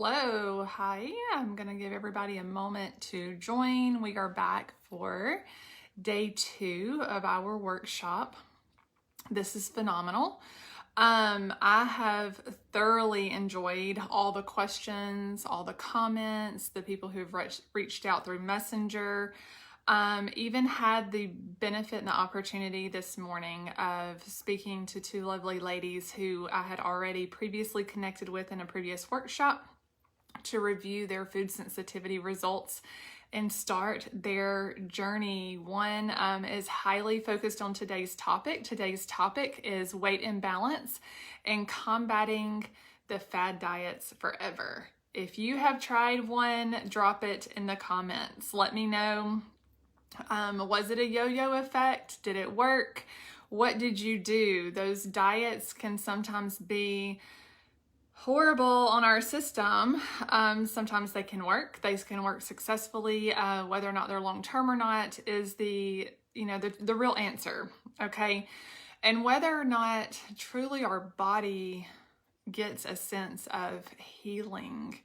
Hello, hi. I'm going to give everybody a moment to join. We are back for day 2 of our workshop. This is phenomenal. I have thoroughly enjoyed all the questions, all the comments, the people who've reached out through Messenger. Even had the benefit and the opportunity this morning of speaking to 2 lovely ladies who I had already previously connected with in a previous workshop to review their food sensitivity results and start their journey. One is highly focused on today's topic. Today's topic is weight imbalance and combating the fad diets forever. If you have tried one, drop it in the comments. Let me know. Was it a yo-yo effect? Did it work? What did you do? Those diets can sometimes be horrible on our system. Sometimes they can work. They can work successfully. Whether or not they're long-term or not is the real answer, okay? And whether or not truly our body gets a sense of healing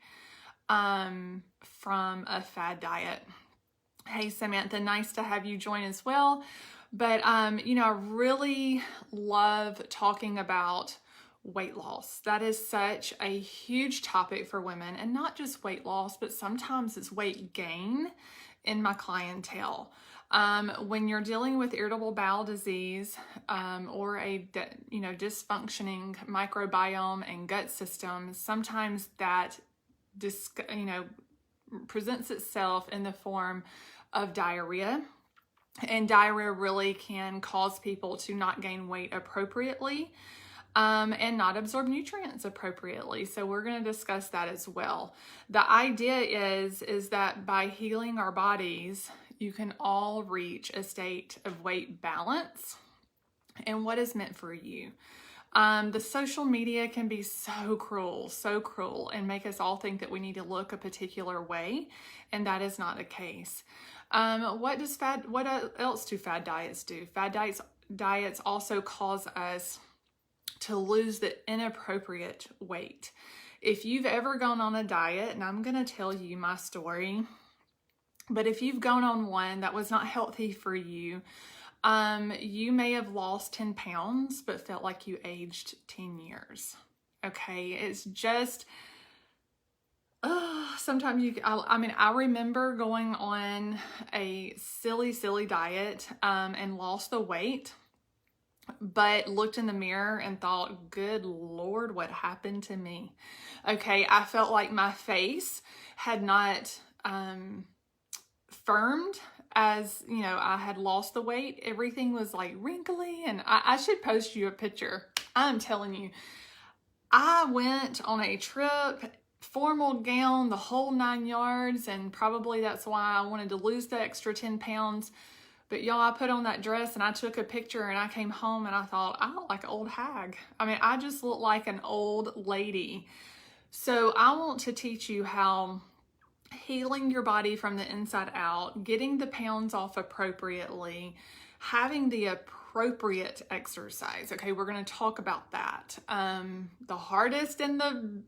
from a fad diet. Hey, Samantha, nice to have you join as well. But, I really love talking about weight loss. That is such a huge topic for women, and not just weight loss, but sometimes it's weight gain in my clientele. When you're dealing with irritable bowel disease or a dysfunctioning microbiome and gut system, sometimes that presents itself in the form of diarrhea. And diarrhea really can cause people to not gain weight appropriately and not absorb nutrients appropriately. So we're going to discuss that as well. The idea is that by healing our bodies, you can all reach a state of weight balance and what is meant for you. The social media can be so cruel, and make us all think that we need to look a particular way, and that is not the case. What else do fad diets do? Fad diets also cause us to lose the inappropriate weight. If you've ever gone on a diet, and I'm going to tell you my story, but if you've gone on one that was not healthy for you, you may have lost 10 pounds, but felt like you aged 10 years. Okay. It's just, sometimes I remember going on a silly diet, and lost the weight, but looked in the mirror and thought, good Lord, what happened to me? Okay. I felt like my face had not, firmed as, I had lost the weight. Everything was like wrinkly, and I should post you a picture. I'm telling you, I went on a trip, formal gown, the whole 9 yards, and probably that's why I wanted to lose the extra 10 pounds. But y'all, I put on that dress and I took a picture, and I came home and I thought, I look like an old hag. I just look like an old lady. So I want to teach you how healing your body from the inside out, getting the pounds off appropriately, having the appropriate exercise. Okay, we're going to talk about that. The hardest and the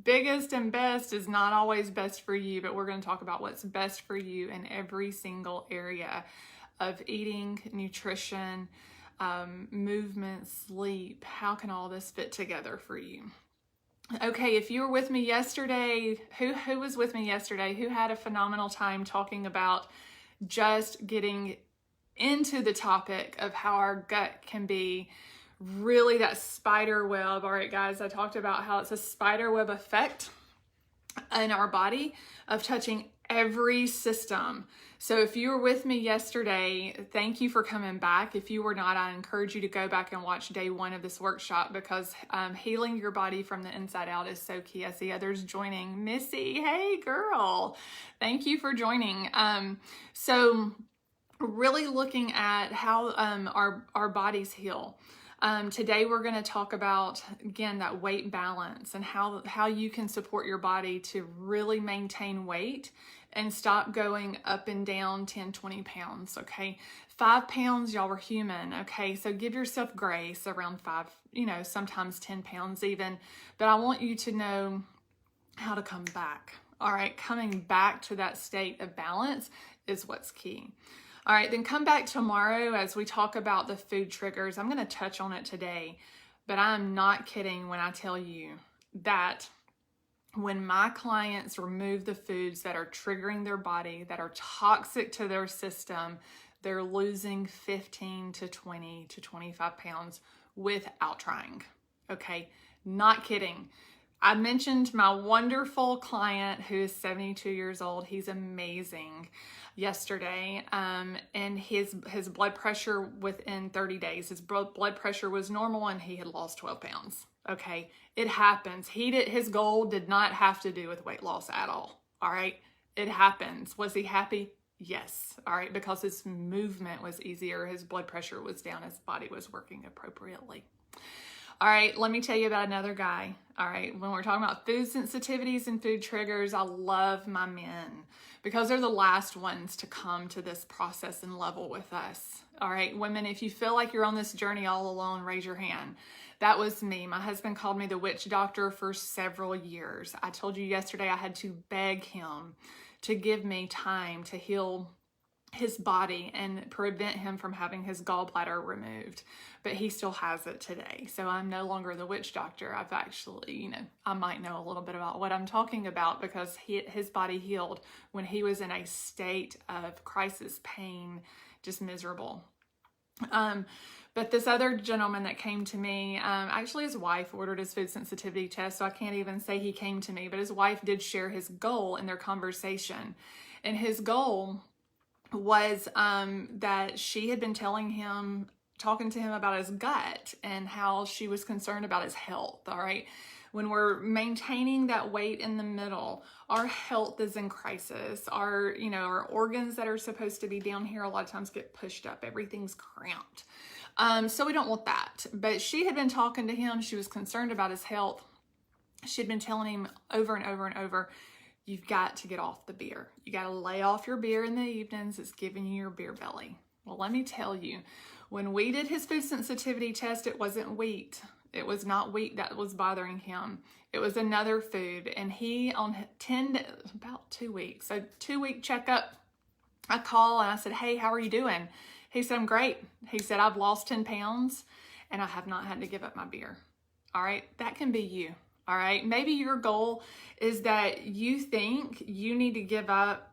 biggest and best is not always best for you, but we're going to talk about what's best for you in every single area of eating, nutrition, movement, sleep. How can all this fit together for you? Okay, if you were with me yesterday, who was with me yesterday? Who had a phenomenal time talking about just getting into the topic of how our gut can be really that spider web. All right, guys, I talked about how it's a spider web effect in our body of touching every system. So if you were with me yesterday, thank you for coming back. If you were not, I encourage you to go back and watch day 1 of this workshop, because healing your body from the inside out is so key. I see others joining. Missy, hey girl, thank you for joining. So really looking at how our bodies heal. Today we're going to talk about, again, that weight balance and how you can support your body to really maintain weight and stop going up and down 10, 20 pounds, okay? 5 pounds, y'all, we're human, okay? So give yourself grace around 5, sometimes 10 pounds even. But I want you to know how to come back. All right, coming back to that state of balance is what's key. All right, then come back tomorrow as we talk about the food triggers. I'm going to touch on it today, but I'm not kidding when I tell you that when my clients remove the foods that are triggering their body, that are toxic to their system, they're losing 15 to 20 to 25 pounds without trying. Okay, not kidding. I mentioned my wonderful client who is 72 years old. He's amazing yesterday. And his blood pressure within 30 days, his blood pressure was normal and he had lost 12 pounds. Okay, it happens. His goal did not have to do with weight loss at all. All right, it happens. Was he happy? Yes. All right, because his movement was easier, his blood pressure was down, his body was working appropriately. All right, let me tell you about another guy. All right, when we're talking about food sensitivities and food triggers, I love my men because they're the last ones to come to this process and level with us. All right, women, if you feel like you're on this journey all alone, raise your hand. That was me. My husband called me the witch doctor for several years. I told you yesterday I had to beg him to give me time to heal his body and prevent him from having his gallbladder removed, but he still has it today. So I'm no longer the witch doctor. I've actually, I might know a little bit about what I'm talking about because his body healed when he was in a state of crisis, pain, just miserable. But this other gentleman that came to me, actually his wife ordered his food sensitivity test, so I can't even say he came to me, but his wife did share his goal in their conversation. And his goal was that she had been talking to him about his gut and how she was concerned about his health. All right. When we're maintaining that weight in the middle, our health is in crisis. Our organs that are supposed to be down here a lot of times get pushed up. Everything's cramped. So we don't want that. But she had been talking to him. She was concerned about his health. She'd been telling him over and over and over, you've got to get off the beer. You got to lay off your beer in the evenings. It's giving you your beer belly. Well, let me tell you, when we did his food sensitivity test, it wasn't wheat. It was not wheat that was bothering him. It was another food. And he, on about 2 weeks, a 2-week checkup, I call and I said, hey, how are you doing? He said, I'm great. He said, I've lost 10 pounds and I have not had to give up my beer. All right, that can be you. All right, maybe your goal is that you think you need to give up,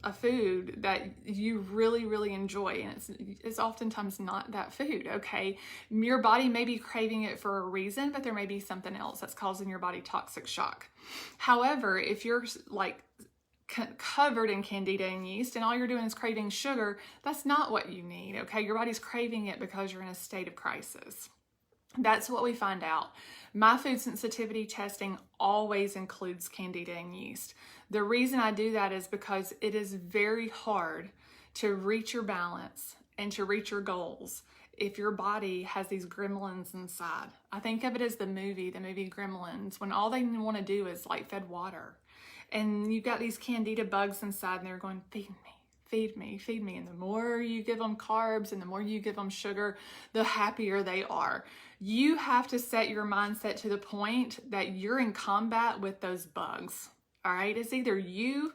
a food that you really, really enjoy. And it's oftentimes not that food, okay? Your body may be craving it for a reason, but there may be something else that's causing your body toxic shock. However, if you're like covered in candida and yeast and all you're doing is craving sugar, that's not what you need, okay? Your body's craving it because you're in a state of crisis. That's what we find out. My food sensitivity testing always includes candida and yeast. The reason I do that is because it is very hard to reach your balance and to reach your goals if your body has these gremlins inside. I think of it as the movie Gremlins, when all they want to do is like fed water. And you've got these candida bugs inside and they're going, feed me. Feed me, feed me. And the more you give them carbs and the more you give them sugar, the happier they are. You have to set your mindset to the point that you're in combat with those bugs. All right. It's either you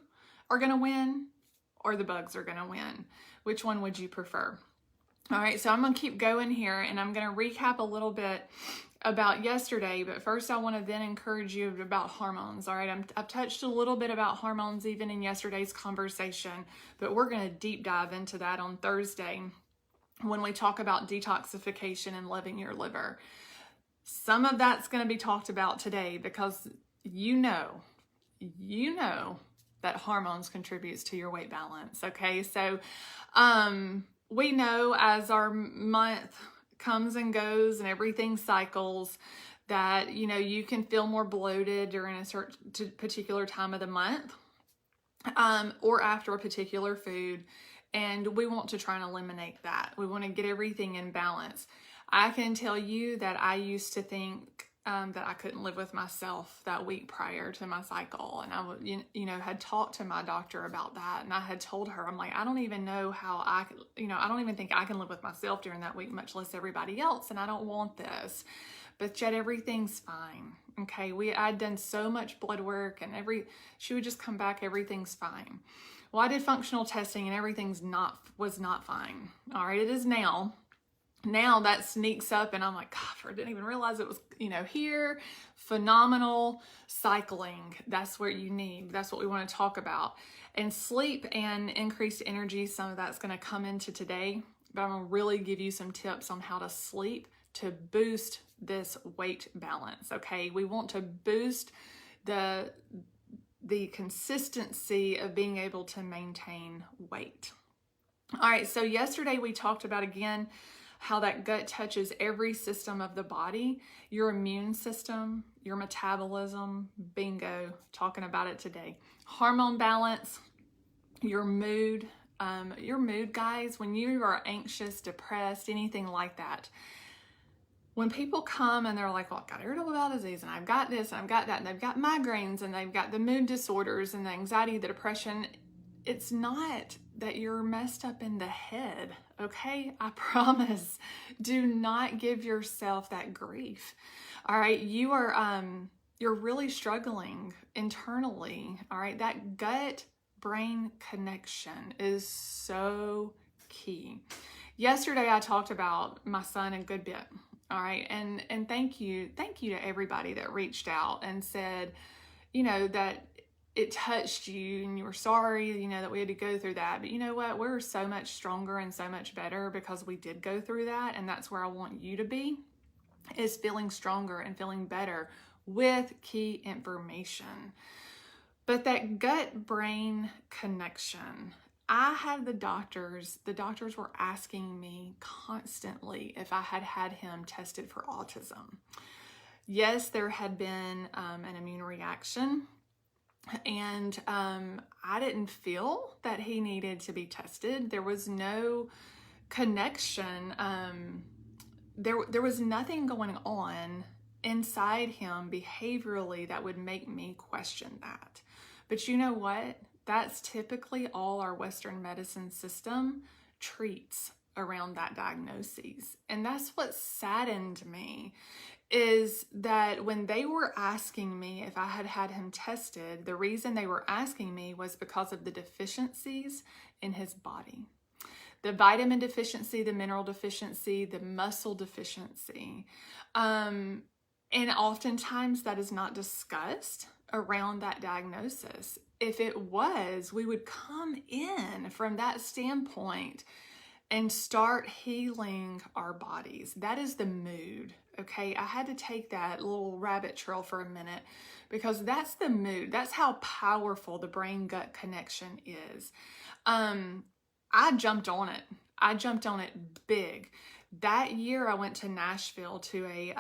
are going to win or the bugs are going to win. Which one would you prefer? All right. So I'm going to keep going here and I'm going to recap a little bit about yesterday, but first I want to then encourage you about hormones. All right, I've touched a little bit about hormones even in yesterday's conversation, but we're going to deep dive into that on Thursday when we talk about detoxification and loving your liver. Some of that's going to be talked about today because you know that hormones contributes to your weight balance. Okay, so we know as our month comes and goes and everything cycles that you can feel more bloated during a certain particular time of the month or after a particular food, and we want to try and eliminate that. We want to get everything in balance. I can tell you that I used to think that I couldn't live with myself that week prior to my cycle, and I had talked to my doctor about that, and I had told her, I'm like, I don't even know how I don't even think I can live with myself during that week, much less everybody else, and I don't want this. But yet everything's fine. Okay, I'd done so much blood work and she would just come back, everything's fine. Well, I did functional testing and was not fine. All right, it is now. Now that sneaks up and I'm like, God, I didn't even realize it was, here. Phenomenal cycling. That's what you need. That's what we want to talk about. And sleep and increased energy, some of that's going to come into today, but I'm going to really give you some tips on how to sleep to boost this weight balance. Okay, we want to boost the consistency of being able to maintain weight. All right, so yesterday we talked about, again, how that gut touches every system of the body, your immune system, your metabolism, bingo, talking about it today. Hormone balance, your mood, guys, when you are anxious, depressed, anything like that. When people come and they're like, well, I've got irritable bowel disease and I've got this and I've got that and they've got migraines and they've got the mood disorders and the anxiety, the depression, it's not that you're messed up in the head, okay? I promise. Do not give yourself that grief. All right, you're really struggling internally. All right, that gut-brain connection is so key. Yesterday I talked about my son a good bit. All right, and thank you to everybody that reached out and said, that it touched you and you were sorry, that we had to go through that. But you know what? We're so much stronger and so much better because we did go through that. And that's where I want you to be, is feeling stronger and feeling better with key information. But that gut-brain connection, I had the doctors were asking me constantly if I had him tested for autism. Yes, there had been an immune reaction. And I didn't feel that he needed to be tested. There was no connection. There was nothing going on inside him behaviorally that would make me question that. But you know what? That's typically all our Western medicine system treats around that diagnosis. And that's what saddened me, is that when they were asking me if I had him tested, the reason they were asking me was because of the deficiencies in his body. The vitamin deficiency, the mineral deficiency, the muscle deficiency. And oftentimes that is not discussed around that diagnosis. If it was, we would come in from that standpoint and start healing our bodies. That is the mood, okay? I had to take that little rabbit trail for a minute because that's the mood. That's how powerful the brain-gut connection is. I jumped on it. I jumped on it big. That year I went to Nashville to a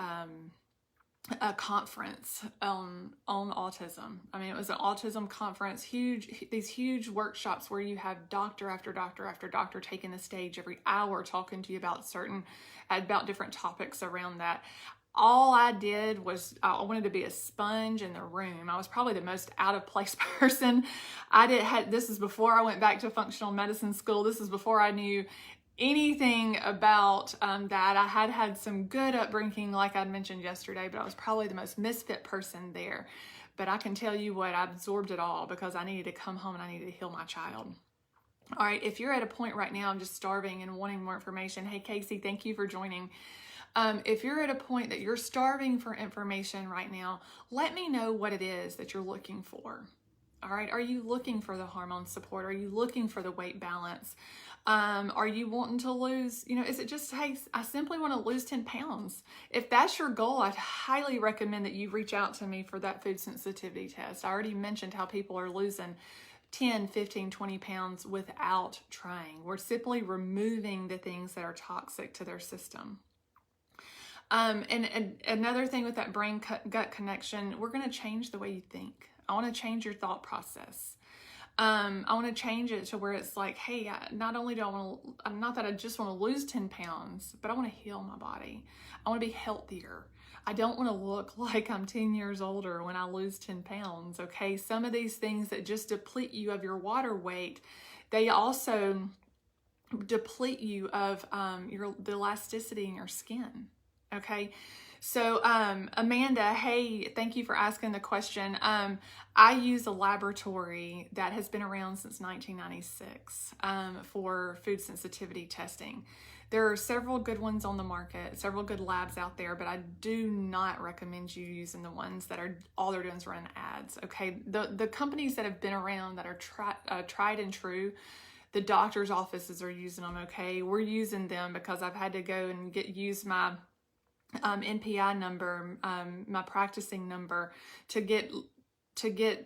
conference on autism. I mean, it was an autism conference, these huge workshops where you have doctor after doctor after doctor taking the stage every hour talking to you about different topics around that. All I did was I wanted to be a sponge in the room. I was probably the most out of place person. This is before I went back to functional medicine school. This is before I knew anything about that. I had some good upbringing, like I mentioned yesterday, but I was probably the most misfit person there. But I can tell you what, I absorbed it all because I needed to come home and I needed to heal my child. All right, if you're at a point right now, I'm just starving and wanting more information. Hey, Casey, thank you for joining. If you're at a point that you're starving for information right now, let me know what it is that you're looking for. All right, are you looking for the hormone support? Are you looking for the weight balance? Are you wanting to lose, is it just, hey, I simply want to lose 10 pounds. If that's your goal, I'd highly recommend that you reach out to me for that food sensitivity test. I already mentioned how people are losing 10, 15, 20 pounds without trying. We're simply removing the things that are toxic to their system. And another thing with that brain-gut connection, we're going to change the way you think. I want to change your thought process. I want to change it to where it's like, hey, not that I just want to lose 10 pounds, but I want to heal my body. I want to be healthier. I don't want to look like I'm 10 years older when I lose 10 pounds, okay? Some of these things that just deplete you of your water weight, they also deplete you of the elasticity in your skin, okay? So, Amanda, hey, thank you for asking the question. I use a laboratory that has been around since 1996 for food sensitivity testing. There are several good ones on the market, several good labs out there, but I do not recommend you using the ones that are all they're doing is run ads. Okay, the companies that have been around that are tried and true, the doctor's offices are using them. Okay, we're using them because I've had to go and use my NPI number, my practicing number to get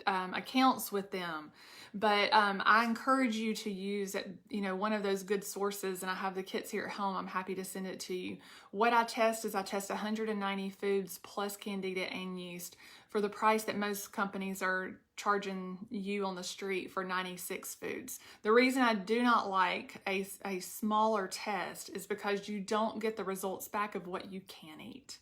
accounts with them. But I encourage you to use one of those good sources, and I have the kits here at home. I'm happy to send it to you. What I test is I test 190 foods plus candida and yeast for the price that most companies are charging you on the street for 96 foods. The reason I do not like a smaller test is because you don't get the results back of what you can eat.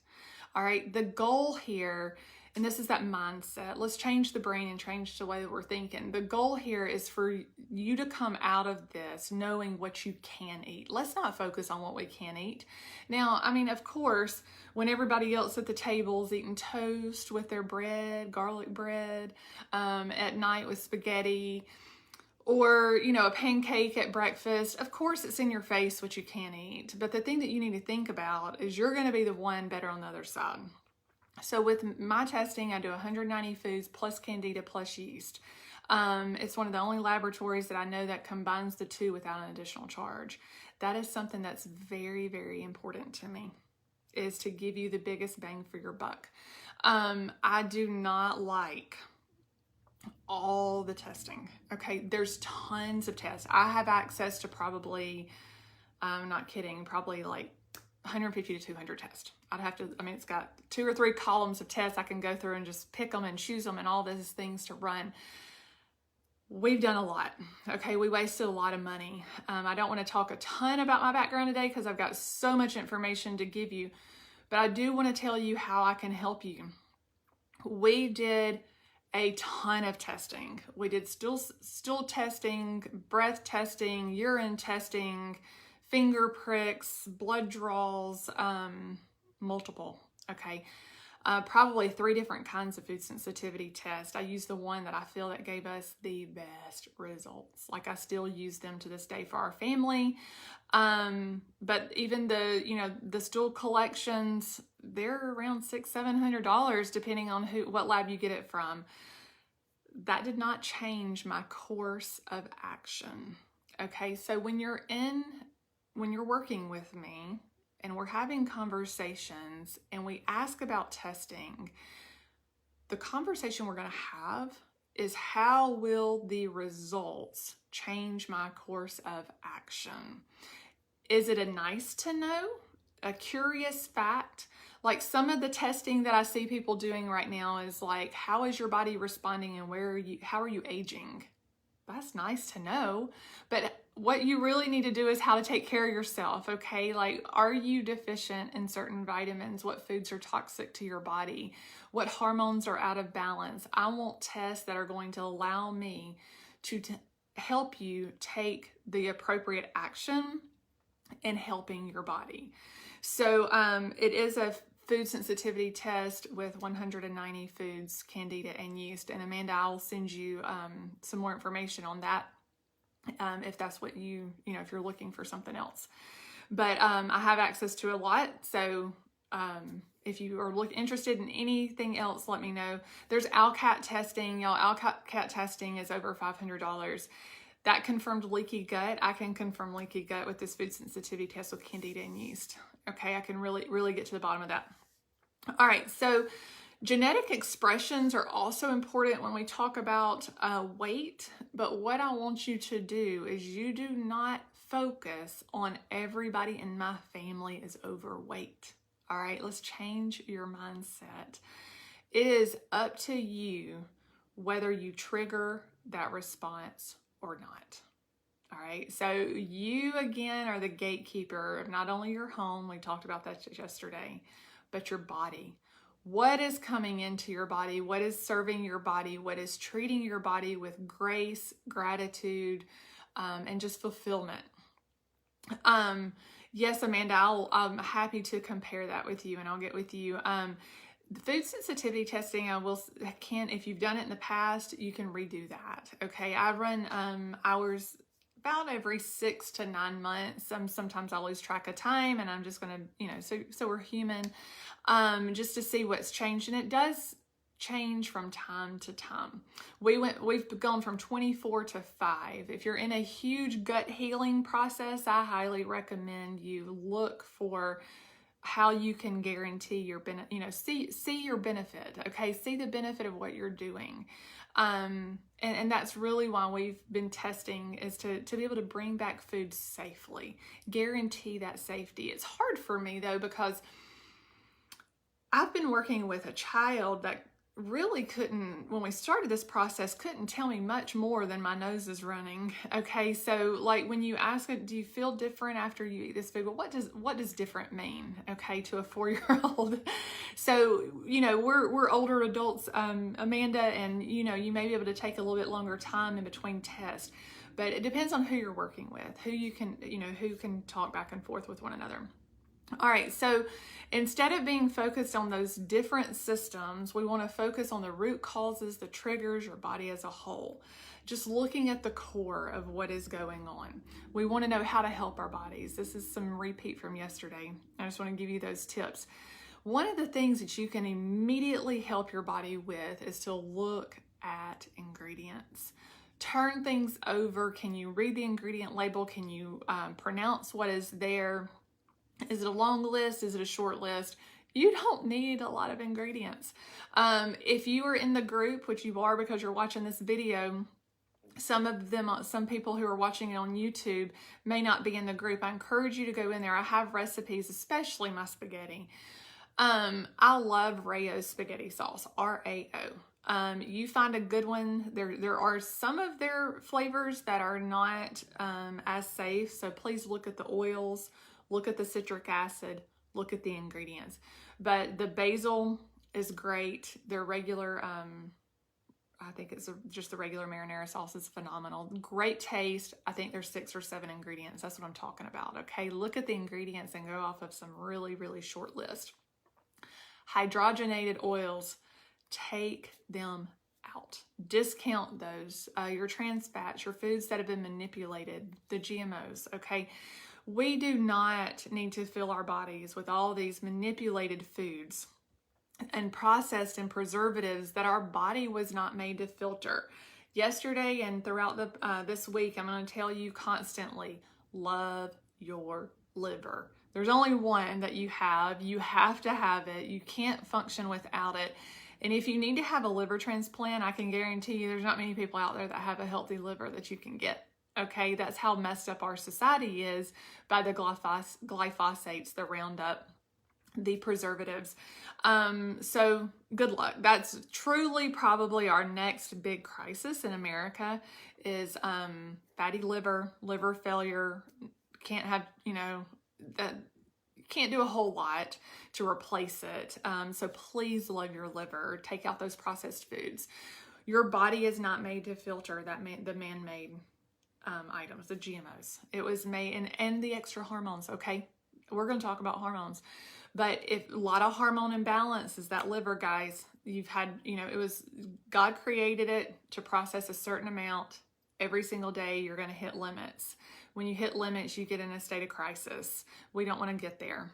All right, the goal here, and this is that mindset. Let's change the brain and change the way that we're thinking. The goal here is for you to come out of this knowing what you can eat. Let's not focus on what we can eat. Now, I mean, of course, when everybody else at the table is eating toast with their bread, garlic bread, at night with spaghetti, or, a pancake at breakfast, of course it's in your face what you can eat. But the thing that you need to think about is you're going to be the one better on the other side. So with my testing, I do 190 foods plus candida plus yeast. It's one of the only laboratories that I know that combines the two without an additional charge. That is something that's very, very important to me, is to give you the biggest bang for your buck. I do not like all the testing. Okay, there's tons of tests. I have access to probably, I'm not kidding, probably like 150 to 200 tests. It's got 2 or 3 columns of tests I can go through and just pick them and choose them and all those things to run. We've done a lot. Okay, we wasted a lot of money. I don't want to talk a ton about my background today because I've got so much information to give you, but I do want to tell you how I can help you. We did a ton of testing. We did stool testing, breath testing, urine testing, finger pricks, blood draws, multiple. Okay. Probably 3 different kinds of food sensitivity tests. I used the one that I feel that gave us the best results. Like, I still use them to this day for our family. But even the stool collections, they're around $600-700 depending on what lab you get it from. That did not change my course of action. Okay, so when you're working with me and we're having conversations and we ask about testing, the conversation we're going to have is, how will the results change my course of action? Is it a nice to know, a curious fact? Like, some of the testing that I see people doing right now is like, how is your body responding and how are you aging? That's nice to know, but what you really need to do is how to take care of yourself, okay? Like, are you deficient in certain vitamins? What foods are toxic to your body? What hormones are out of balance? I want tests that are going to allow me to help you take the appropriate action in helping your body. So it is a food sensitivity test with 190 foods, candida, and yeast. And Amanda, I'll send you some more information on that if that's what if you're looking for something else. But I have access to a lot. So if you are interested in anything else, let me know. There's ALCAT testing. Y'all, ALCAT testing is over $500. That confirmed leaky gut. I can confirm leaky gut with this food sensitivity test with candida and yeast. Okay, I can really get to the bottom of that. All right, so genetic expressions are also important when we talk about weight, but what I want you to do is you do not focus on everybody in my family is overweight. All right, let's change your mindset. It is up to you whether you trigger that response or not. All right, so you again are the gatekeeper of not only your home, we talked about that yesterday, but your body. What is coming into your body? What is serving your body? What is treating your body with grace, gratitude, and just fulfillment? Yes, Amanda, I'm happy to compare that with you, and I'll get with you. The food sensitivity testing, if you've done it in the past, you can redo that. Okay, I run hours about every 6 to 9 months. Sometimes I lose track of time, and I'm just gonna, so we're human, just to see what's changed, and it does change from time to time. We've gone from 24 to 5. If you're in a huge gut healing process, I highly recommend you look for how you can guarantee your see your benefit. Okay, see the benefit of what you're doing. And that's really why we've been testing, is to be able to bring back food safely, guarantee that safety. It's hard for me though, because I've been working with a child that really couldn't, when we started this process, couldn't tell me much more than my nose is running. Okay, so like when you ask it, do you feel different after you eat this food? Well, what does different mean? Okay, to a 4-year-old. So we're older adults, Amanda, and you may be able to take a little bit longer time in between tests, but it depends on who you're working with, who can talk back and forth with one another. All right, so instead of being focused on those different systems, we want to focus on the root causes, the triggers, your body as a whole. Just looking at the core of what is going on. We want to know how to help our bodies. This is some repeat from yesterday. I just want to give you those tips. One of the things that you can immediately help your body with is to look at ingredients. Turn things over. Can you read the ingredient label? Can you pronounce what is there? Is it a long list? Is it a short list? You don't need a lot of ingredients. If you are in the group, which you are because you're watching this video, some people who are watching it on YouTube may not be in the group. I encourage you to go in there. I have recipes, especially my spaghetti. I love Rao's spaghetti sauce, R-A-O. You find a good one. There are some of their flavors that are not as safe, so please look at the oils. Look at the citric acid, look at the ingredients. But the basil is great. Their regular, I think it's just the regular marinara sauce is phenomenal. Great taste. I think there's 6 or 7 ingredients. That's what I'm talking about, okay? Look at the ingredients and go off of some really, really short list. Hydrogenated oils, take them out. Discount those. Your trans fats, your foods that have been manipulated, the GMOs, okay? We do not need to fill our bodies with all these manipulated foods and processed and preservatives that our body was not made to filter. Yesterday and throughout this week, I'm going to tell you constantly, love your liver. There's only one that you have. You have to have it. You can't function without it. And if you need to have a liver transplant, I can guarantee you there's not many people out there that have a healthy liver that you can get. Okay, that's how messed up our society is by the glyphosates, the Roundup, the preservatives. So good luck. That's truly probably our next big crisis in America is fatty liver, liver failure. Can't have, that can't do a whole lot to replace it. So please love your liver. Take out those processed foods. Your body is not made to filter the man-made items, the GMOs. It was made, and the extra hormones, okay? We're going to talk about hormones. But if a lot of hormone imbalance is that liver, guys, you've had, it was, God created it to process a certain amount every single day. You're going to hit limits. When you hit limits, you get in a state of crisis. We don't want to get there.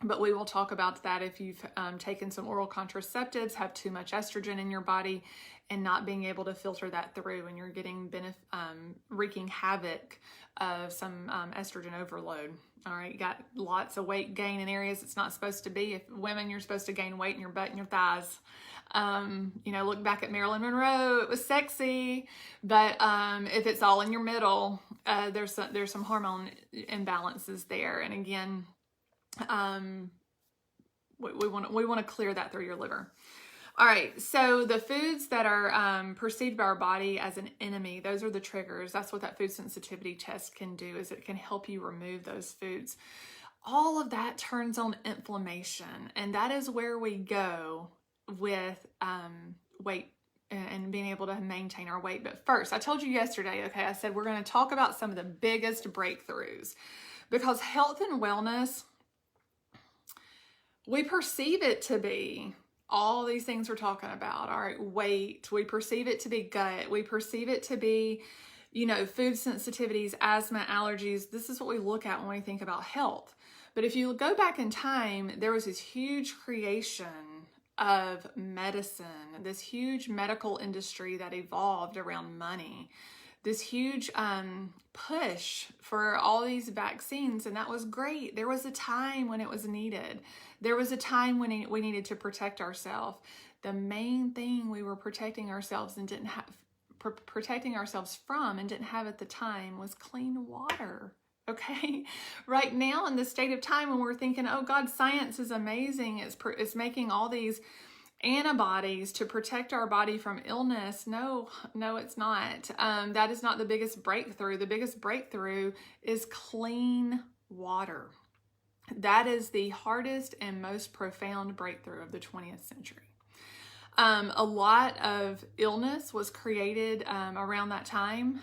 But we will talk about that if you've taken some oral contraceptives, have too much estrogen in your body, and not being able to filter that through, and you're getting wreaking havoc of some estrogen overload. All right, you got lots of weight gain in areas it's not supposed to be. If women, you're supposed to gain weight in your butt and your thighs. Look back at Marilyn Monroe, it was sexy, but if it's all in your middle, there's some hormone imbalances there, and again, we want to clear that through your liver. All right, so the foods that are perceived by our body as an enemy, those are the triggers. That's what that food sensitivity test can do, is it can help you remove those foods. All of that turns on inflammation, and that is where we go with weight and being able to maintain our weight. But first, I told you yesterday, okay, I said we're going to talk about some of the biggest breakthroughs. Because health and wellness, we perceive it to be all these things we're talking about. All right, weight, we perceive it to be gut, we perceive it to be, you know, food sensitivities, asthma, allergies. This is what we look at when we think about health. But if you go back in time, there was this huge creation of medicine, this huge medical industry that evolved around money, this huge push for all these vaccines, and that was great. There was a time when it was needed. There was a time when we needed to protect ourselves. The main thing we were protecting ourselves and didn't have, protecting ourselves from and didn't have at the time was clean water. Okay, right now in the state of time when we're thinking, oh God, science is amazing, it's making all these antibodies to protect our body from illness. No, it's not. That is not the biggest breakthrough. The biggest breakthrough is clean water. That is the hardest and most profound breakthrough of the 20th century. A lot of illness was created around that time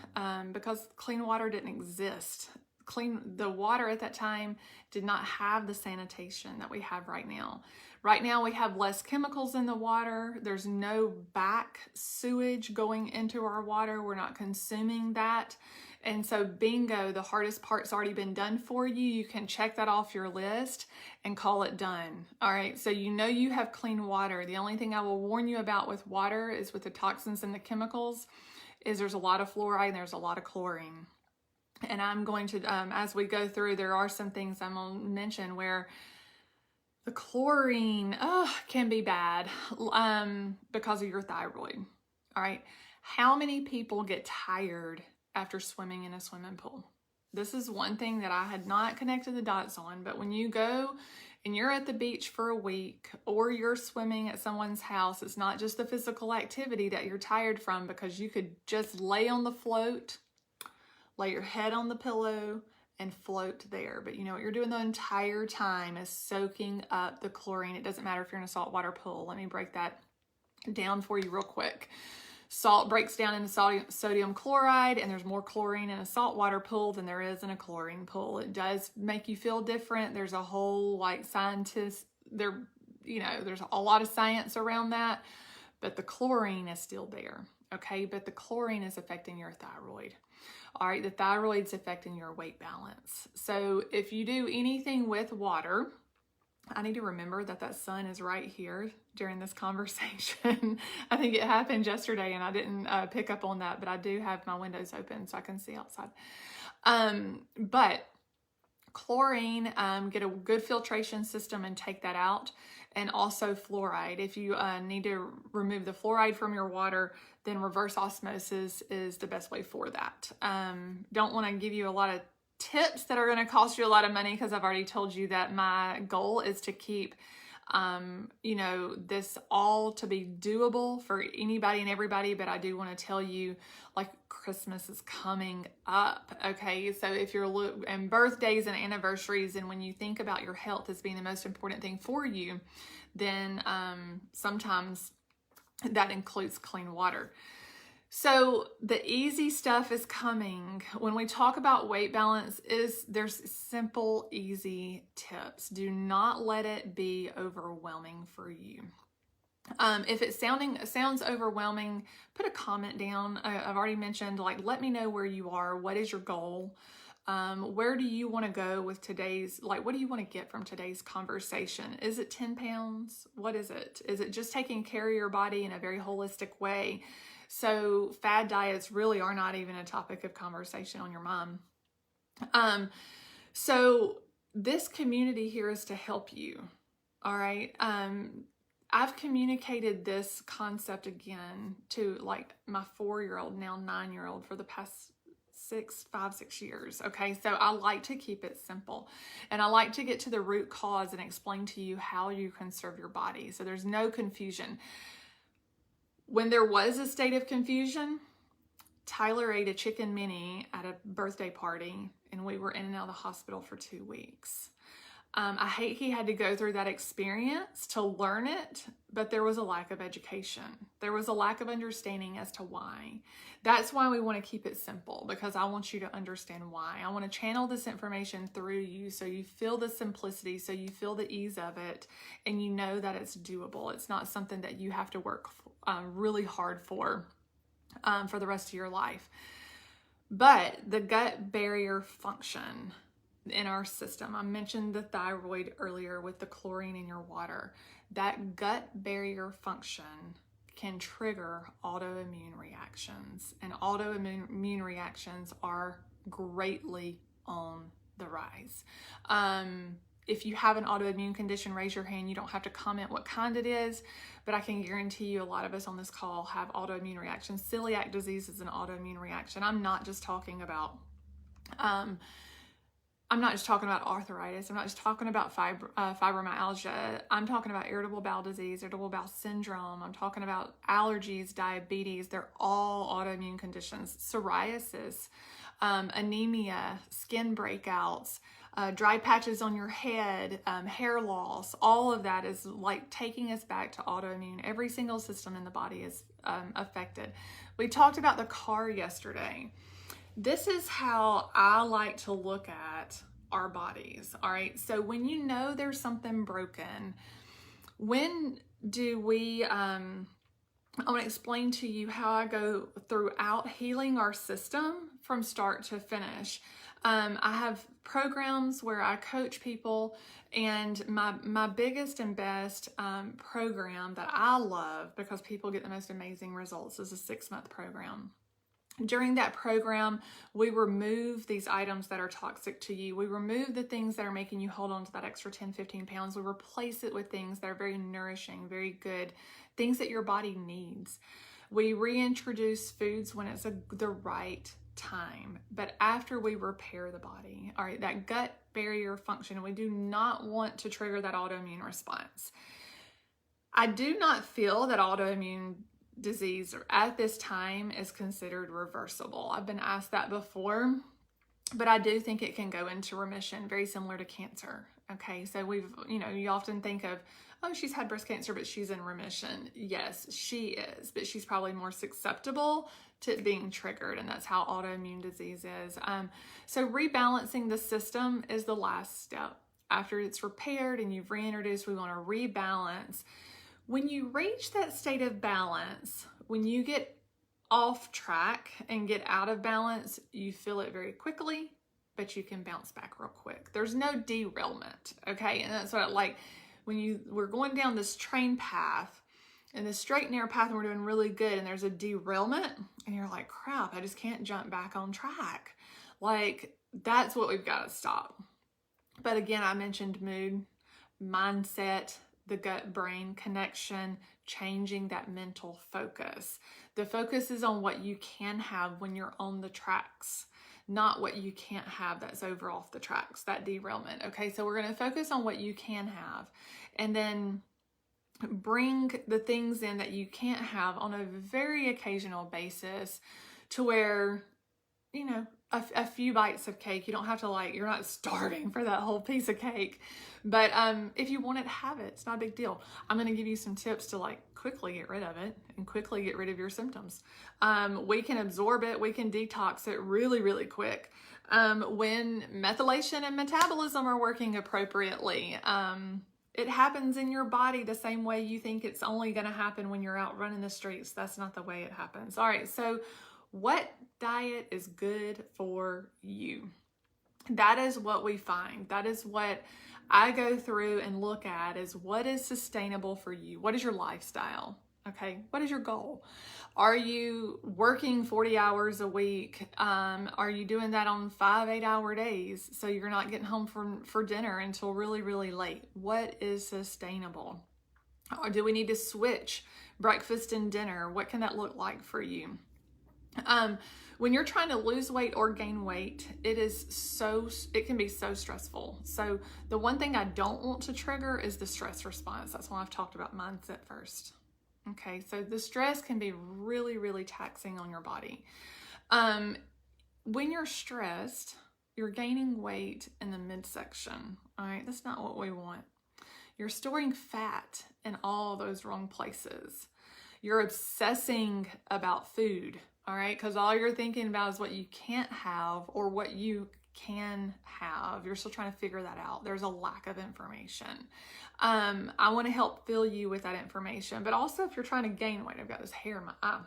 because clean water didn't exist. The water at that time did not have the sanitation that we have right now. Right now we have less chemicals in the water. There's no back sewage going into our water. We're not consuming that. And so bingo, the hardest part's already been done for you. You can check that off your list and call it done. All right, so you know you have clean water. The only thing I will warn you about with water is with the toxins and the chemicals is there's a lot of fluoride and there's a lot of chlorine. And I'm going to, as we go through, there are some things I'm going to mention where the chlorine can be bad because of your thyroid. All right. How many people get tired after swimming in a swimming pool? This is one thing that I had not connected the dots on, but when you go and you're at the beach for a week or you're swimming at someone's house, it's not just the physical activity that you're tired from, because you could just lay on the float, lay your head on the pillow and float there. But you know what you're doing the entire time is soaking up the chlorine. It doesn't matter if you're in a saltwater pool. Let me break that down for you real quick. Salt breaks down into sodium chloride, and there's more chlorine in a saltwater pool than there is in a chlorine pool. It does make you feel different. There's a whole there's a lot of science around that, but the chlorine is still there. Okay, but the chlorine is affecting your thyroid. All right, the thyroid's affecting your weight balance. So if you do anything with water, I need to remember that sun is right here during this conversation. I think it happened yesterday and I didn't pick up on that, but I do have my windows open so I can see outside. But chlorine, get a good filtration system and take that out. And also fluoride. If you need to remove the fluoride from your water, then reverse osmosis is the best way for that. Don't want to give you a lot of tips that are going to cost you a lot of money, because I've already told you that my goal is to keep this all to be doable for anybody and everybody. But I do want to tell you, like, Christmas is coming up. Okay, so if you're and birthdays and anniversaries, and when you think about your health as being the most important thing for you, then sometimes that includes clean water. So the easy stuff is coming. When we talk about weight balance, there's simple, easy tips. Do not let it be overwhelming for you. If it sounds overwhelming, put a comment down. I've already mentioned, let me know where you are. What is your goal? Where do you want to go with today's, what do you want to get from today's conversation? Is it 10 pounds? What is it? Is it just taking care of your body in a very holistic way? So fad diets really are not even a topic of conversation on your mind. So this community here is to help you. All right. I've communicated this concept again to my 4-year-old, now 9-year-old, for the past 5-6 years. Okay. So I like to keep it simple, and I like to get to the root cause and explain to you how you can serve your body. So there's no confusion. When there was a state of confusion, Tyler ate a chicken mini at a birthday party, and we were in and out of the hospital for 2 weeks. I hate he had to go through that experience to learn it, but there was a lack of education. There was a lack of understanding as to why. That's why we want to keep it simple, because I want you to understand why. I want to channel this information through you so you feel the simplicity, so you feel the ease of it, and you know that it's doable. It's not something that you have to work really hard for the rest of your life. But the gut barrier function in our system, I mentioned the thyroid earlier with the chlorine in your water. That gut barrier function can trigger autoimmune reactions, and autoimmune reactions are greatly on the rise. If you have an autoimmune condition, raise your hand. You don't have to comment what kind it is, but I can guarantee you a lot of us on this call have autoimmune reactions. Celiac disease is an autoimmune reaction. I'm not just talking about arthritis. I'm not just talking about fibromyalgia. I'm talking about irritable bowel disease, irritable bowel syndrome. I'm talking about allergies, diabetes. They're all autoimmune conditions. Psoriasis, anemia, skin breakouts, dry patches on your head, hair loss. All of that is like taking us back to autoimmune. Every single system in the body is affected. We talked about the car yesterday. This is how I like to look at our bodies, all right? So when you know there's something broken, when do we, I want to explain to you how I go throughout healing our system from start to finish. I have programs where I coach people, and my biggest and best program that I love, because people get the most amazing results, is a 6-month program. During that program, we remove these items that are toxic to you. We remove the things that are making you hold on to that extra 10, 15 pounds. We replace it with things that are very nourishing, very good, things that your body needs. We reintroduce foods when it's the right time, but after we repair the body. All right, that gut barrier function, we do not want to trigger that autoimmune response. I do not feel that autoimmune disease at this time is considered reversible. I've been asked that before, but I do think it can go into remission, very similar to cancer. Okay, so you often think of, oh, she's had breast cancer, but she's in remission. Yes, she is, but she's probably more susceptible to it being triggered, and that's how autoimmune disease is. So rebalancing the system is the last step. After it's repaired and you've reintroduced, we want to rebalance. When you reach that state of balance, when you get off track and get out of balance, you feel it very quickly, but you can bounce back real quick. There's no derailment, okay? And that's what I like. When we're going down this train path, and this straight and narrow path, and we're doing really good, and there's a derailment, and you're like, crap, I just can't jump back on track. Like, that's what we've got to stop. But again, I mentioned mood, mindset, the gut-brain connection, changing that mental focus. The focus is on what you can have when you're on the tracks, not what you can't have that's over off the tracks, that derailment. Okay, so we're going to focus on what you can have, and then bring the things in that you can't have on a very occasional basis, to where, a few bites of cake. You don't have to you're not starving for that whole piece of cake. But if you want it, have it. It's not a big deal. I'm going to give you some tips to quickly get rid of it and quickly get rid of your symptoms. We can absorb it. We can detox it really, really quick. When methylation and metabolism are working appropriately, it happens in your body the same way you think it's only going to happen when you're out running the streets. That's not the way it happens. All right, so what diet is good for you? That is what we find. That is what I go through and look at, is what is sustainable for you? What is your lifestyle? Okay, what is your goal? Are you working 40 hours a week? Are you doing that on 5 8-hour days, so you're not getting home for dinner until really, really late? What is sustainable? Or do we need to switch breakfast and dinner? What can that look like for you? When you're trying to lose weight or gain weight, it can be so stressful. So the one thing I don't want to trigger is the stress response. That's why I've talked about mindset first. Okay, so the stress can be really, really taxing on your body. When you're stressed, you're gaining weight in the midsection. All right, that's not what we want. You're storing fat in all those wrong places. You're obsessing about food, all right? Because all you're thinking about is what you can't have or what you can have. You're still trying to figure that out. There's a lack of information. I want to help fill you with that information. But also if you're trying to gain weight, I've got this hair in my eye.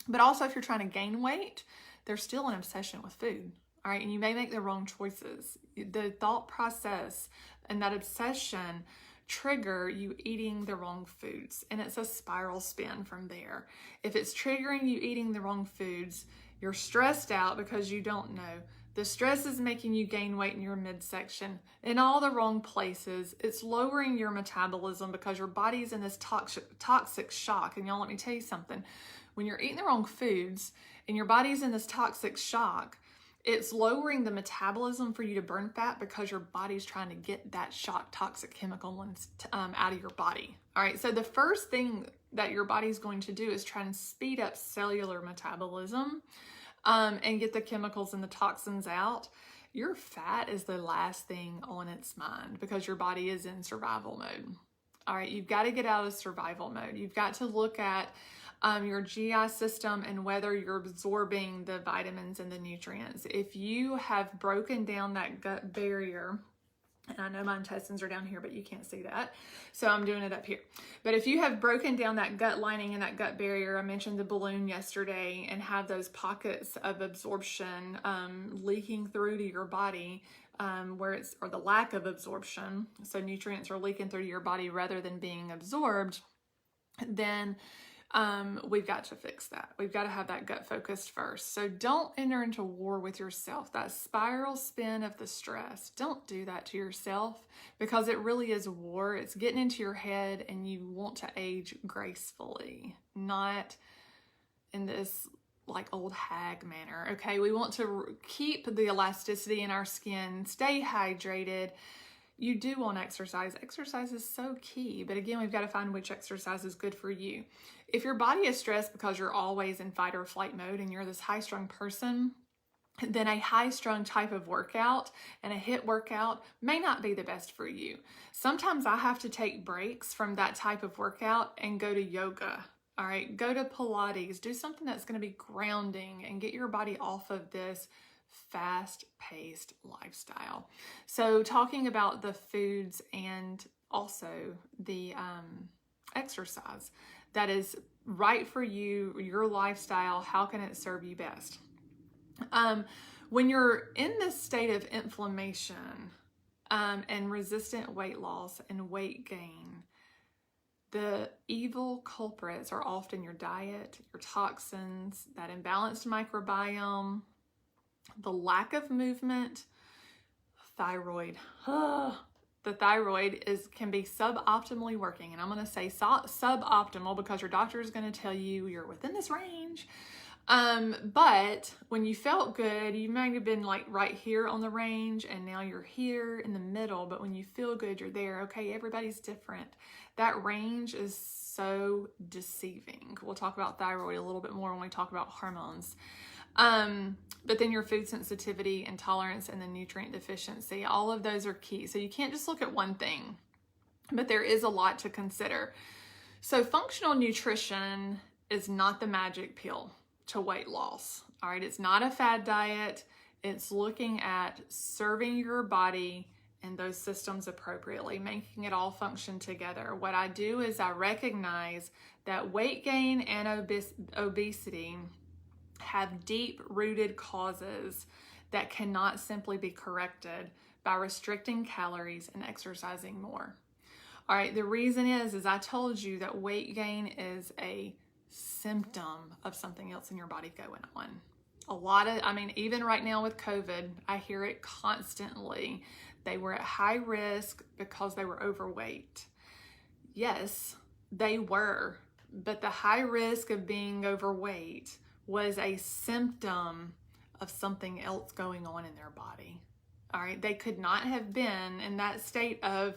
But also if you're trying to gain weight, there's still an obsession with food, all right? And you may make the wrong choices. The thought process and that obsession trigger you eating the wrong foods, and it's a spiral spin from there. If it's triggering you eating the wrong foods, you're stressed out because you don't know. The stress is making you gain weight in your midsection in all the wrong places. It's lowering your metabolism because your body's in this toxic shock. And y'all, let me tell you something. When you're eating the wrong foods and your body's in this toxic shock, it's lowering the metabolism for you to burn fat because your body's trying to get that shock toxic chemical out of your body. All right, so the first thing that your body's going to do is try and speed up cellular metabolism and get the chemicals and the toxins out. Your fat is the last thing on its mind because your body is in survival mode. All right, you've got to get out of survival mode. You've got to look at your GI system and whether you're absorbing the vitamins and the nutrients. If you have broken down that gut barrier, and I know my intestines are down here, but you can't see that, so I'm doing it up here. But if you have broken down that gut lining and that gut barrier, I mentioned the balloon yesterday, and have those pockets of absorption leaking through to your body, or the lack of absorption, so nutrients are leaking through to your body rather than being absorbed, then we've got to fix that. We've got to have that gut focused first. So don't enter into war with yourself. That spiral spin of the stress, don't do that to yourself because it really is a war. It's getting into your head and you want to age gracefully, not in this like old hag manner. Okay, we want to keep the elasticity in our skin, stay hydrated. You do want to exercise. Exercise is so key, but again, we've got to find which exercise is good for you. If your body is stressed because you're always in fight or flight mode and you're this high-strung person, then a high-strung type of workout and a HIIT workout may not be the best for you. Sometimes I have to take breaks from that type of workout and go to yoga. All right, go to Pilates, do something that's going to be grounding and get your body off of this fast-paced lifestyle. So talking about the foods and also the exercise that is right for you, your lifestyle, how can it serve you best? When you're in this state of inflammation and resistant weight loss and weight gain, the evil culprits are often your diet, your toxins, that imbalanced microbiome, the lack of movement, thyroid. The thyroid can be suboptimally working, and I'm going to say suboptimal because your doctor is going to tell you you're within this range. But when you felt good, you might have been like right here on the range, and now you're here in the middle. But when you feel good, you're there. Okay, everybody's different. That range is so deceiving. We'll talk about thyroid a little bit more when we talk about hormones. But then your food sensitivity, intolerance, and the nutrient deficiency, all of those are key. So you can't just look at one thing, but there is a lot to consider. So functional nutrition is not the magic pill to weight loss. All right, it's not a fad diet. It's looking at serving your body and those systems appropriately, making it all function together. What I do is I recognize that weight gain and obesity have deep-rooted causes that cannot simply be corrected by restricting calories and exercising more. All right, the reason is I told you that weight gain is a symptom of something else in your body going on. Even right now with COVID, I hear it constantly. They were at high risk because they were overweight. Yes, they were, but the high risk of being overweight was a symptom of something else going on in their body. All right, they could not have been in that state of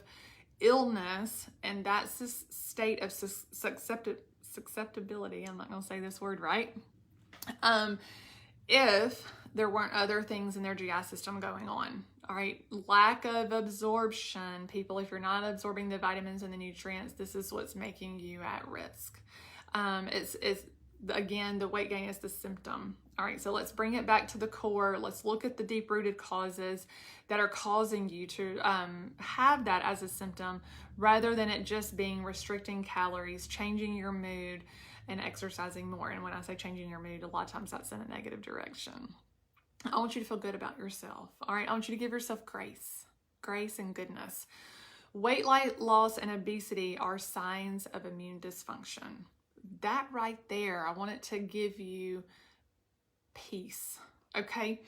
illness and that state of susceptibility. I'm not going to say this word right. if there weren't other things in their GI system going on. All right, lack of absorption. People, if you're not absorbing the vitamins and the nutrients, this is what's making you at risk. It's again, the weight gain is the symptom. All right, so let's bring it back to the core. Let's look at the deep-rooted causes that are causing you to have that as a symptom, rather than it just being restricting calories, changing your mood, and exercising more. And when I say changing your mood, a lot of times that's in a negative direction. I want you to feel good about yourself. All right, I want you to give yourself grace and goodness. Weight loss and obesity are signs of immune dysfunction. That right there, I want it to give you peace, okay?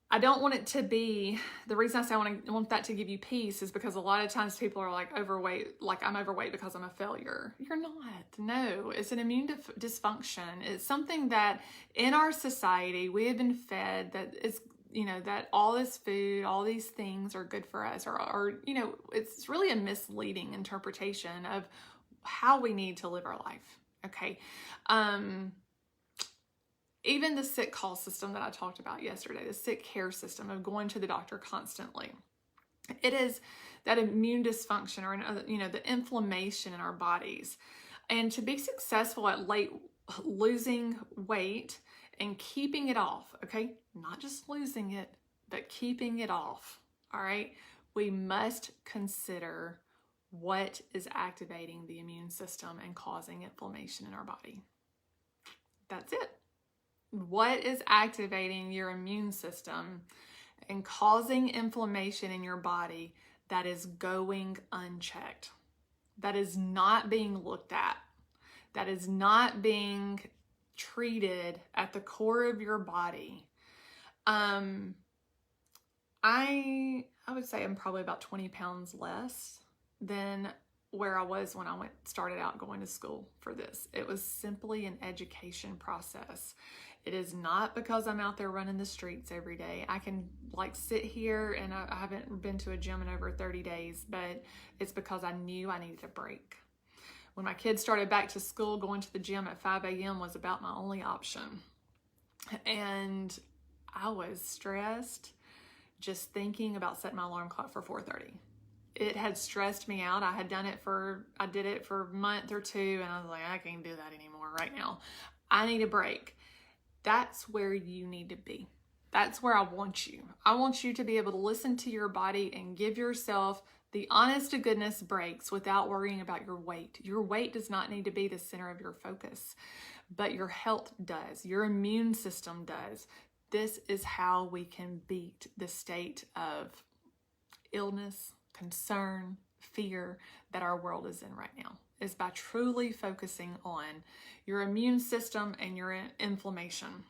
I don't want it to be, the reason I say I want that to give you peace is because a lot of times people are like overweight, like I'm overweight because I'm a failure. You're not. No, it's an immune dysfunction. It's something that in our society we have been fed that is, that all this food, all these things are good for us, or it's really a misleading interpretation of how we need to live our life. Okay. Even the sick call system that I talked about yesterday, the sick care system of going to the doctor constantly. It is that immune dysfunction or, the inflammation in our bodies. And to be successful at losing weight and keeping it off, okay? Not just losing it, but keeping it off, all right? We must consider what is activating the immune system and causing inflammation in our body. That's it. What is activating your immune system and causing inflammation in your body that is going unchecked, that is not being looked at, that is not being treated at the core of your body? I would say I'm probably about 20 pounds less than where I was when I started out going to school for this. It was simply an education process. It is not because I'm out there running the streets every day. I can sit here and I haven't been to a gym in over 30 days, but it's because I knew I needed a break. When my kids started back to school, going to the gym at 5 a.m. was about my only option. And I was stressed just thinking about setting my alarm clock for 4:30. It had stressed me out. I did it for a month or two, and I was like, I can't do that anymore right now. I need a break. That's where you need to be. That's where I want you. I want you to be able to listen to your body and give yourself the honest to goodness breaks without worrying about your weight. Your weight does not need to be the center of your focus, but your health does. Your immune system does. This is how we can beat the state of illness, concern, fear that our world is in right now, is by truly focusing on your immune system and your inflammation.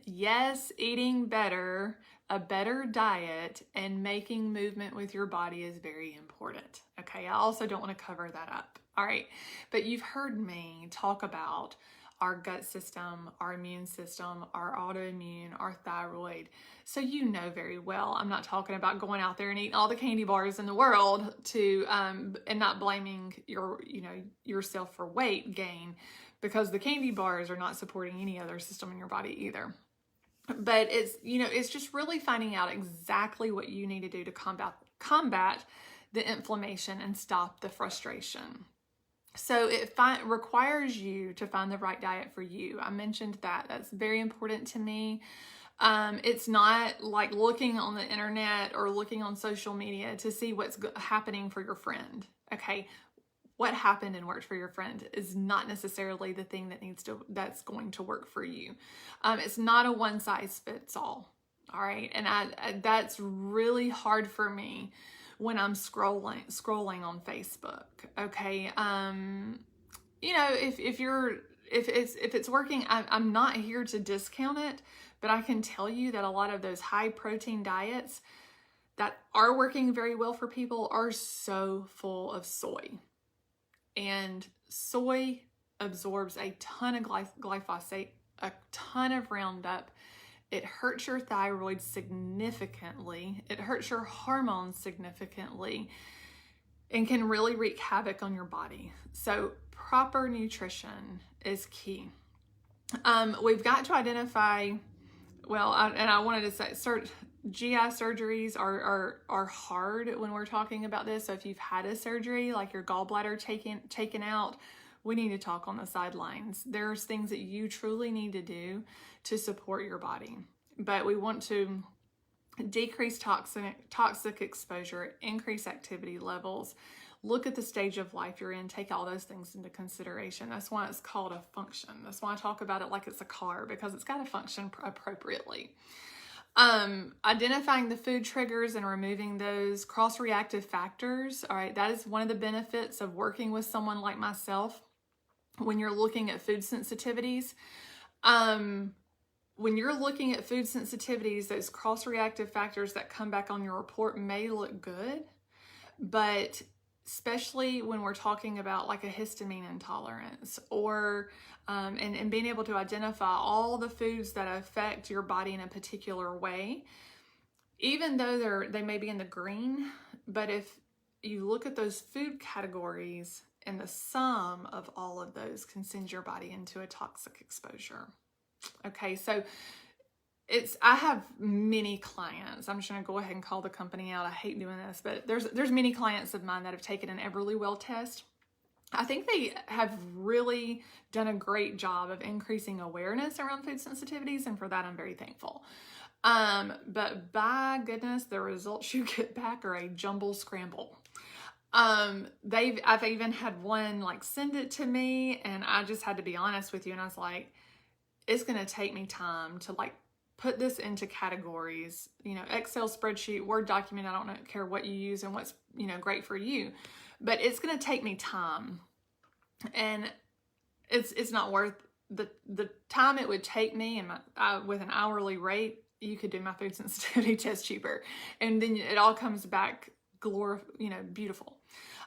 Yes, eating better, a better diet, and making movement with your body is very important. Okay, I also don't want to cover that up. All right, but you've heard me talk about our gut system, our immune system, our autoimmune, our thyroid. So you know very well, I'm not talking about going out there and eating all the candy bars in the world and not blaming yourself for weight gain, because the candy bars are not supporting any other system in your body either. But it's just really finding out exactly what you need to do to combat the inflammation and stop the frustration. So it requires you to find the right diet for you. I mentioned that. That's very important to me. It's not like looking on the internet or looking on social media to see what's happening for your friend. Okay, what happened and worked for your friend is not necessarily the thing that's going to work for you. It's not a one size fits all. All right, and that's really hard for me when I'm scrolling on Facebook. Okay, if it's working, I'm not here to discount it, but I can tell you that a lot of those high protein diets that are working very well for people are so full of soy. And soy absorbs a ton of glyphosate, a ton of Roundup. It hurts your thyroid significantly. It hurts your hormones significantly and can really wreak havoc on your body. So proper nutrition is key. We've got to identify Well, I wanted to say, GI surgeries are hard when we're talking about this. So if you've had a surgery, like your gallbladder taken out, we need to talk on the sidelines. There's things that you truly need to do to support your body. But we want to decrease toxic exposure, increase activity levels, look at the stage of life you're in, take all those things into consideration. That's why it's called a function. That's why I talk about it like it's a car, because it's got to function appropriately. Identifying the food triggers and removing those cross-reactive factors. All right, that is one of the benefits of working with someone like myself when you're looking at food sensitivities. When you're looking at food sensitivities, those cross-reactive factors that come back on your report may look good, but especially when we're talking about like a histamine intolerance or and being able to identify all the foods that affect your body in a particular way, even though they may be in the green, but if you look at those food categories, and the sum of all of those can send your body into a toxic exposure. Okay, so I have many clients. I'm just going to go ahead and call the company out. I hate doing this, but there's many clients of mine that have taken an Everlywell test. I think they have really done a great job of increasing awareness around food sensitivities, and for that I'm very thankful. But by goodness, the results you get back are a jumble scramble. I've even had one like send it to me, and I just had to be honest with you, and I was like, it's going to take me time to like put this into categories, Excel spreadsheet, Word document. I don't care what you use and what's, great for you, but it's going to take me time, and it's not worth the time it would take me. And with an hourly rate, you could do my food sensitivity test cheaper. And then it all comes back beautiful.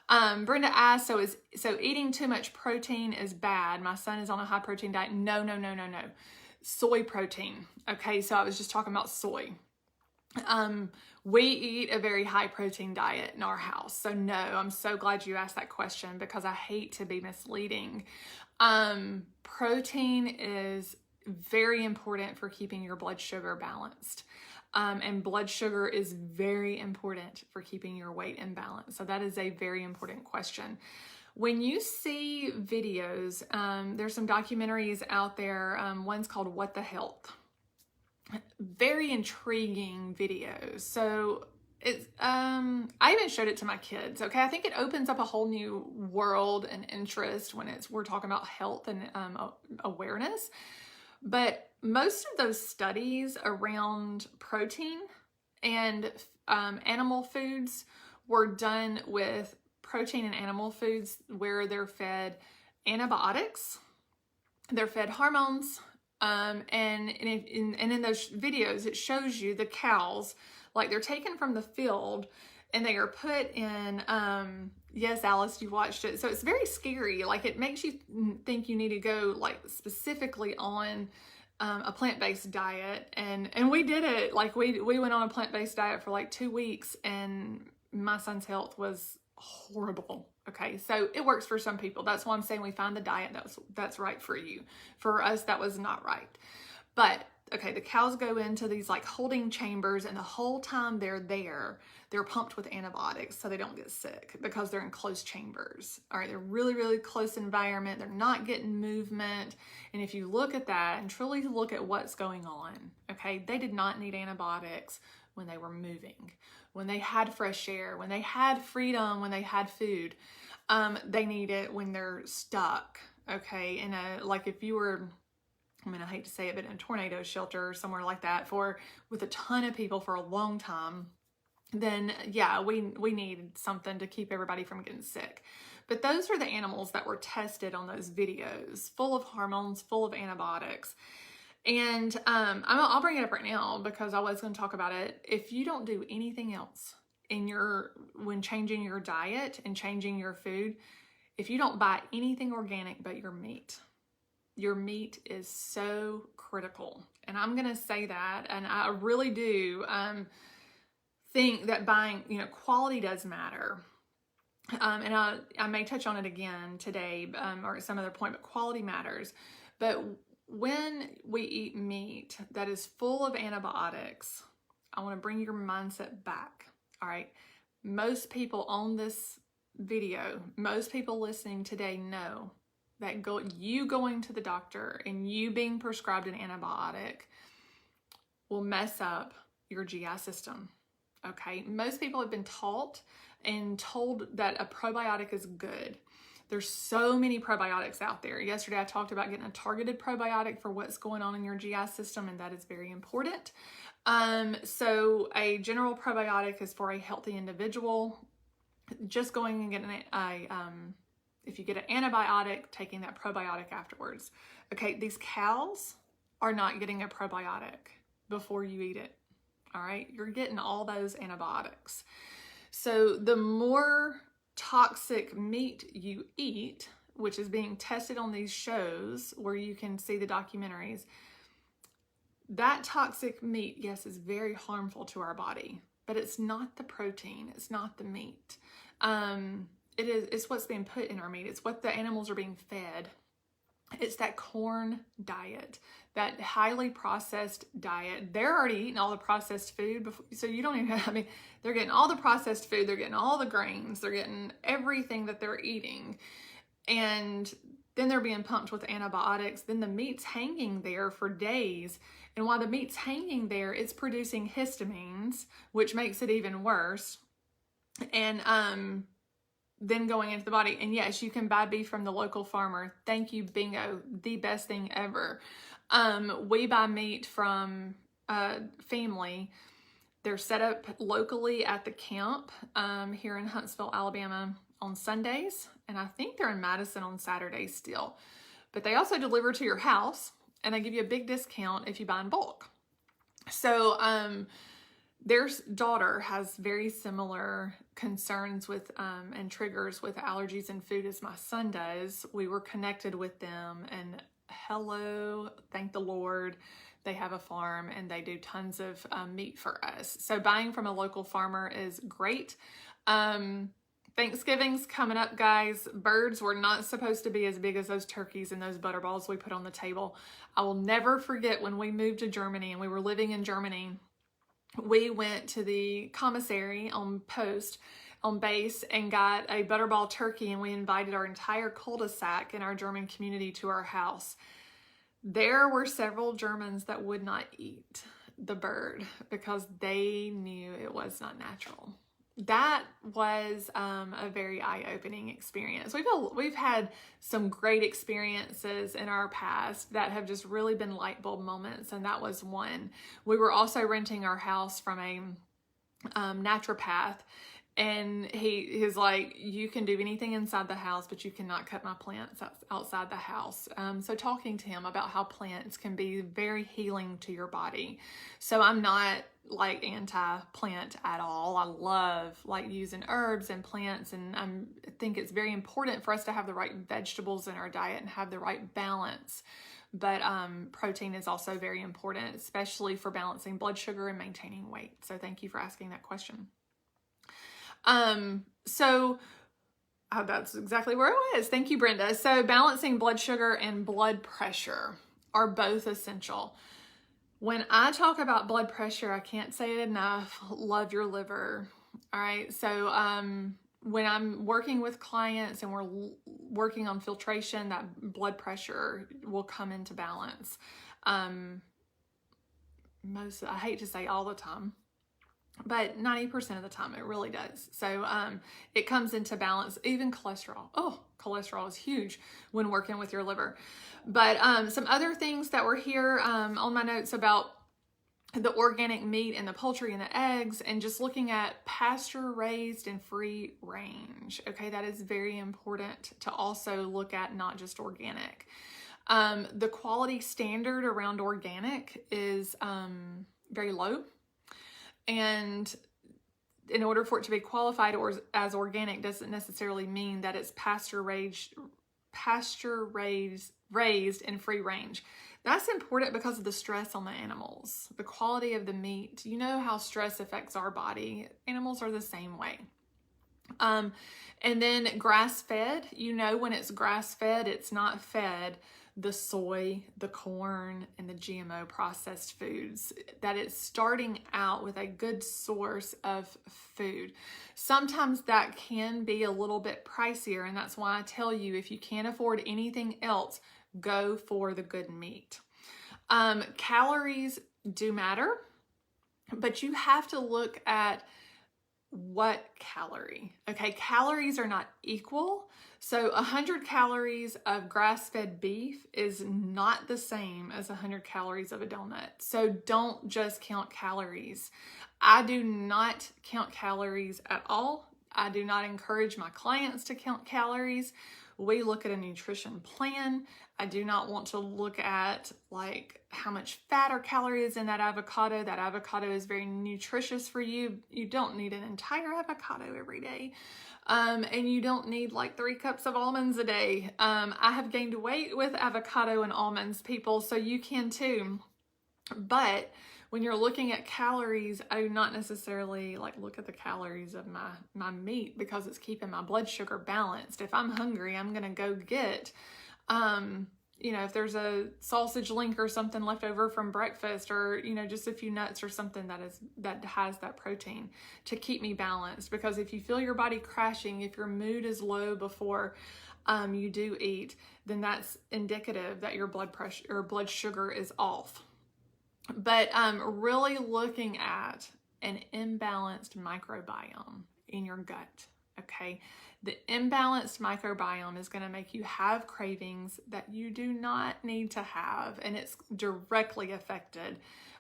Brenda asked, so eating too much protein is bad. My son is on a high protein diet. No. Soy protein. Okay, so I was just talking about soy. We eat a very high protein diet in our house. So no, I'm so glad you asked that question, because I hate to be misleading. Protein is very important for keeping your blood sugar balanced. And blood sugar is very important for keeping your weight in balance. So that is a very important question. When you see videos, there's some documentaries out there. One's called What the Health. Very intriguing videos. So it's, I even showed it to my kids. Okay. I think it opens up a whole new world and interest when we're talking about health and awareness. But most of those studies around protein and animal foods were done with protein and animal foods where they're fed antibiotics, they're fed hormones, and in those videos it shows you the cows, like they're taken from the field and they are put in, yes, Alice, you watched it. So it's very scary. Like it makes you think you need to go like specifically on a plant-based diet. And we did it. Like we went on a plant-based diet for like 2 weeks, and my son's health was horrible. Okay. So it works for some people. That's why I'm saying we find the diet that's right for you. For us, that was not right. But okay, the cows go into these like holding chambers, and the whole time they're there, they're pumped with antibiotics so they don't get sick, because they're in closed chambers. All right, they're really, really close environment. They're not getting movement. And if you look at that and truly look at what's going on, okay, they did not need antibiotics when they were moving, when they had fresh air, when they had freedom, when they had food. They need it when they're stuck, okay, like if you were, I hate to say it, but in a tornado shelter or somewhere like that with a ton of people for a long time, then yeah, we need something to keep everybody from getting sick. But those are the animals that were tested on those videos, full of hormones, full of antibiotics. And I'll bring it up right now because I was going to talk about it. If you don't do anything else when changing your diet and changing your food, if you don't buy anything organic but your meat is so critical. And I'm going to say that, and I really do think that buying, quality does matter. And I may touch on it again today or at some other point, but quality matters. But when we eat meat that is full of antibiotics, I want to bring your mindset back. All right. Most people on this video, most people listening today know that you going to the doctor and you being prescribed an antibiotic will mess up your GI system. Okay. Most people have been taught and told that a probiotic is good. There's so many probiotics out there. Yesterday, I talked about getting a targeted probiotic for what's going on in your GI system, and that is very important. So a general probiotic is for a healthy individual. Just going and getting if you get an antibiotic, taking that probiotic afterwards. Okay, these cows are not getting a probiotic before you eat it. All right, you're getting all those antibiotics. So the more toxic meat you eat, which is being tested on these shows where you can see the documentaries, that toxic meat, yes, is very harmful to our body, but it's not the protein, it's not the meat. It's what's being put in our meat. It's what the animals are being fed. It's that corn diet, that highly processed diet. They're already eating all the processed food before, so you don't even have, I mean, they're getting all the processed food, they're getting all the grains, they're getting everything that they're eating. And then they're being pumped with antibiotics. Then the meat's hanging there for days. And while the meat's hanging there, it's producing histamines, which makes it even worse. And then going into the body. And yes, you can buy beef from the local farmer. Thank you, bingo, the best thing ever. We buy meat from family. They're set up locally at the camp here in Huntsville, Alabama on Sundays. And I think they're in Madison on Saturdays still. But they also deliver to your house, and they give you a big discount if you buy in bulk. So their daughter has very similar concerns with and triggers with allergies and food as my son does. We were connected with them, and hello, thank the Lord, they have a farm and they do tons of meat for us. So buying from a local farmer is great. Thanksgiving's coming up, guys. Birds were not supposed to be as big as those turkeys and those butterballs we put on the table. I will never forget when we moved to Germany and we were living in Germany. We went to the commissary on base and got a butterball turkey, and we invited our entire cul-de-sac in our German community to our house. There were several Germans that would not eat the bird because they knew it was not natural. That was a very eye-opening experience. We've had some great experiences in our past that have just really been light bulb moments, and that was one. We were also renting our house from a naturopath, and he's like, you can do anything inside the house, but you cannot cut my plants outside the house. So talking to him about how plants can be very healing to your body. So I'm not like anti-plant at all. I love like using herbs and plants, and I think it's very important for us to have the right vegetables in our diet and have the right balance. But protein is also very important, especially for balancing blood sugar and maintaining weight. So thank you for asking that question. That's exactly where I was. Thank you, Brenda. So balancing blood sugar and blood pressure are both essential. When I talk about blood pressure, I can't say it enough. Love your liver. All right. So, when I'm working with clients and we're working on filtration, that blood pressure will come into balance. I hate to say all the time, but 90% of the time it really does. So it comes into balance. Even cholesterol. Oh, cholesterol is huge when working with your liver. But some other things that were here on my notes about the organic meat and the poultry and the eggs, and just looking at pasture raised and free range. Okay, that is very important to also look at, not just organic. The quality standard around organic is very low. And in order for it to be qualified as organic doesn't necessarily mean that it's pasture raised and free range. That's important because of the stress on the animals, the quality of the meat. You know how stress affects our body. Animals are the same way. And then grass-fed, when it's grass-fed, it's not fed the soy, the corn, and the GMO processed foods, that it's starting out with a good source of food. Sometimes that can be a little bit pricier, and that's why I tell you, if you can't afford anything else, go for the good meat. Calories do matter, but you have to look at what calorie. Okay, calories are not equal. So 100 calories of grass-fed beef is not the same as 100 calories of a donut. So don't just count calories. I do not count calories at all. I do not encourage my clients to count calories. We look at a nutrition plan. I do not want to look at like how much fat or calories in that avocado. That avocado is very nutritious for you. You don't need an entire avocado every day. And you don't need like 3 cups of almonds a day. I have gained weight with avocado and almonds, people, so you can too. But when you're looking at calories, I do not necessarily like look at the calories of my meat, because it's keeping my blood sugar balanced. If I'm hungry, I'm gonna go get, if there's a sausage link or something left over from breakfast, or just a few nuts or something that has that protein to keep me balanced. Because if you feel your body crashing, if your mood is low before you do eat, then that's indicative that your blood pressure or blood sugar is off. But really looking at an imbalanced microbiome in your gut, okay? The imbalanced microbiome is going to make you have cravings that you do not need to have, and it's directly affected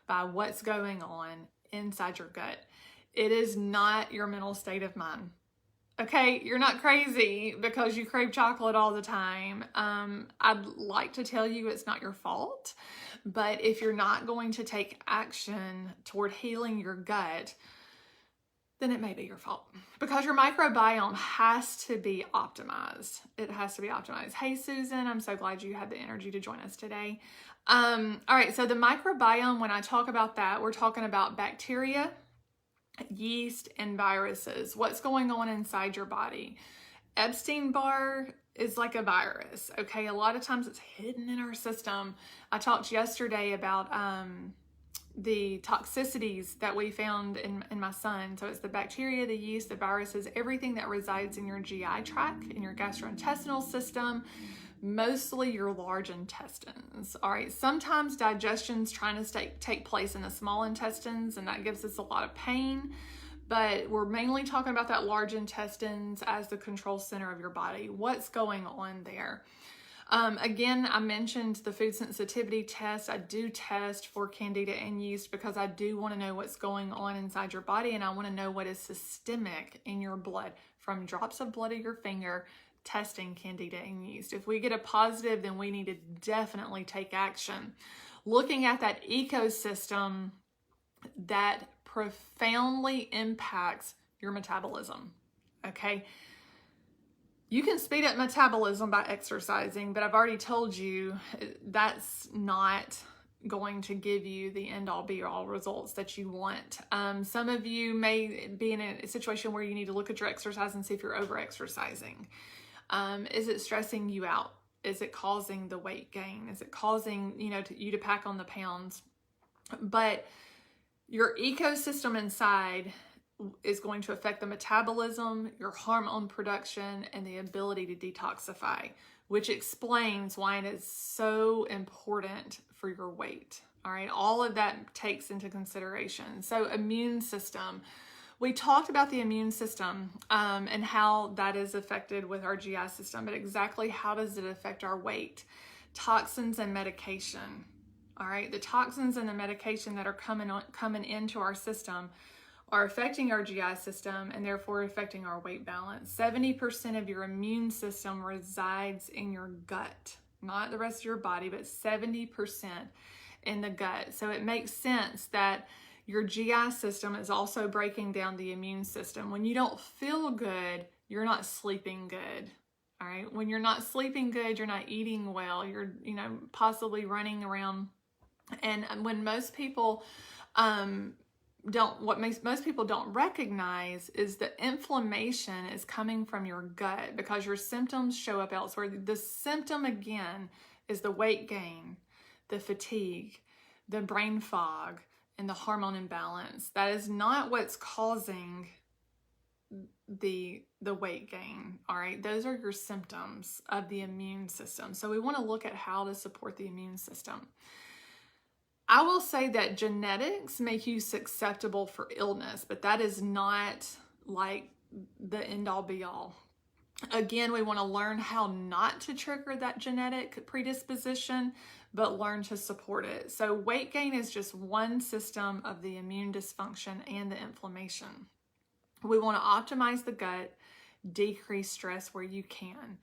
by what's going on inside your gut. It is not your mental state of mind. Okay, you're not crazy because you crave chocolate all the time. I'd like to tell you it's not your fault, but if you're not going to take action toward healing your gut, then it may be your fault, because your microbiome has to be optimized. It has to be optimized. Hey, Susan, I'm so glad you had the energy to join us today. All right, so the microbiome, when I talk about that, we're talking about bacteria, yeast, and viruses. What's going on inside your body? Epstein-Barr is like a virus, okay? A lot of times it's hidden in our system. I talked yesterday about the toxicities that we found in my son. So it's the bacteria, the yeast, the viruses, everything that resides in your GI tract, in your gastrointestinal system, mostly your large intestines. All right, sometimes digestion's trying to take place in the small intestines, and that gives us a lot of pain, but we're mainly talking about that large intestines as the control center of your body. What's going on there? Again, I mentioned the food sensitivity test. I do test for candida and yeast because I do want to know what's going on inside your body, and I want to know what is systemic in your blood, from drops of blood of your finger, testing candida and yeast. If we get a positive, then we need to definitely take action. Looking at that ecosystem that profoundly impacts your metabolism, okay? You can speed up metabolism by exercising, but I've already told you that's not going to give you the end-all be-all results that you want. Some of you may be in a situation where you need to look at your exercise and see if you're over-exercising. Is it stressing you out? Is it causing the weight gain? Is it causing, you to pack on the pounds? But your ecosystem inside is going to affect the metabolism, your hormone production, and the ability to detoxify, which explains why it is so important for your weight. All right, all of that takes into consideration. So immune system. We talked about the immune system and how that is affected with our GI system, but exactly how does it affect our weight? Toxins and medication. All right, the toxins and the medication that are coming into our system are affecting our GI system and therefore affecting our weight balance. 70% of your immune system resides in your gut, not the rest of your body, but 70% in the gut. So it makes sense that your GI system is also breaking down the immune system. When you don't feel good, you're not sleeping good. All right. When you're not sleeping good, you're not eating well. You're, possibly running around. And when most people most people don't recognize is the inflammation is coming from your gut because your symptoms show up elsewhere. The symptom again is the weight gain, the fatigue, the brain fog, and the hormone imbalance. That is not what's causing the weight gain. All right, those are your symptoms of the immune system. So we want to look at how to support the immune system. I will say that genetics make you susceptible for illness, but that is not like the end all be all. Again, we want to learn how not to trigger that genetic predisposition, but learn to support it. So weight gain is just one system of the immune dysfunction and the inflammation. We want to optimize the gut, decrease stress where you can.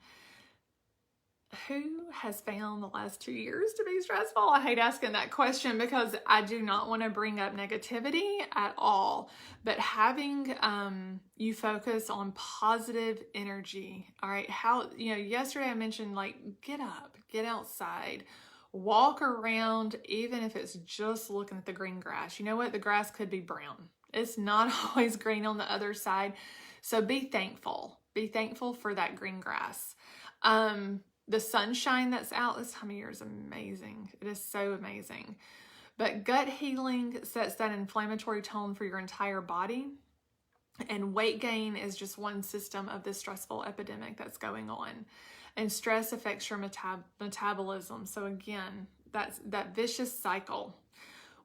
Who has found the last 2 years to be stressful? I hate asking that question because I do not want to bring up negativity at all, but having you focus on positive energy. All right, yesterday I mentioned like get up, get outside, walk around, even if it's just looking at the green grass. You know what? The grass could be brown. It's not always green on the other side. So be thankful. Be thankful for that green grass. The sunshine that's out this time of year is amazing. It is so amazing. But gut healing sets that inflammatory tone for your entire body. And weight gain is just one system of this stressful epidemic that's going on. And stress affects your metabolism. So again, that's that vicious cycle.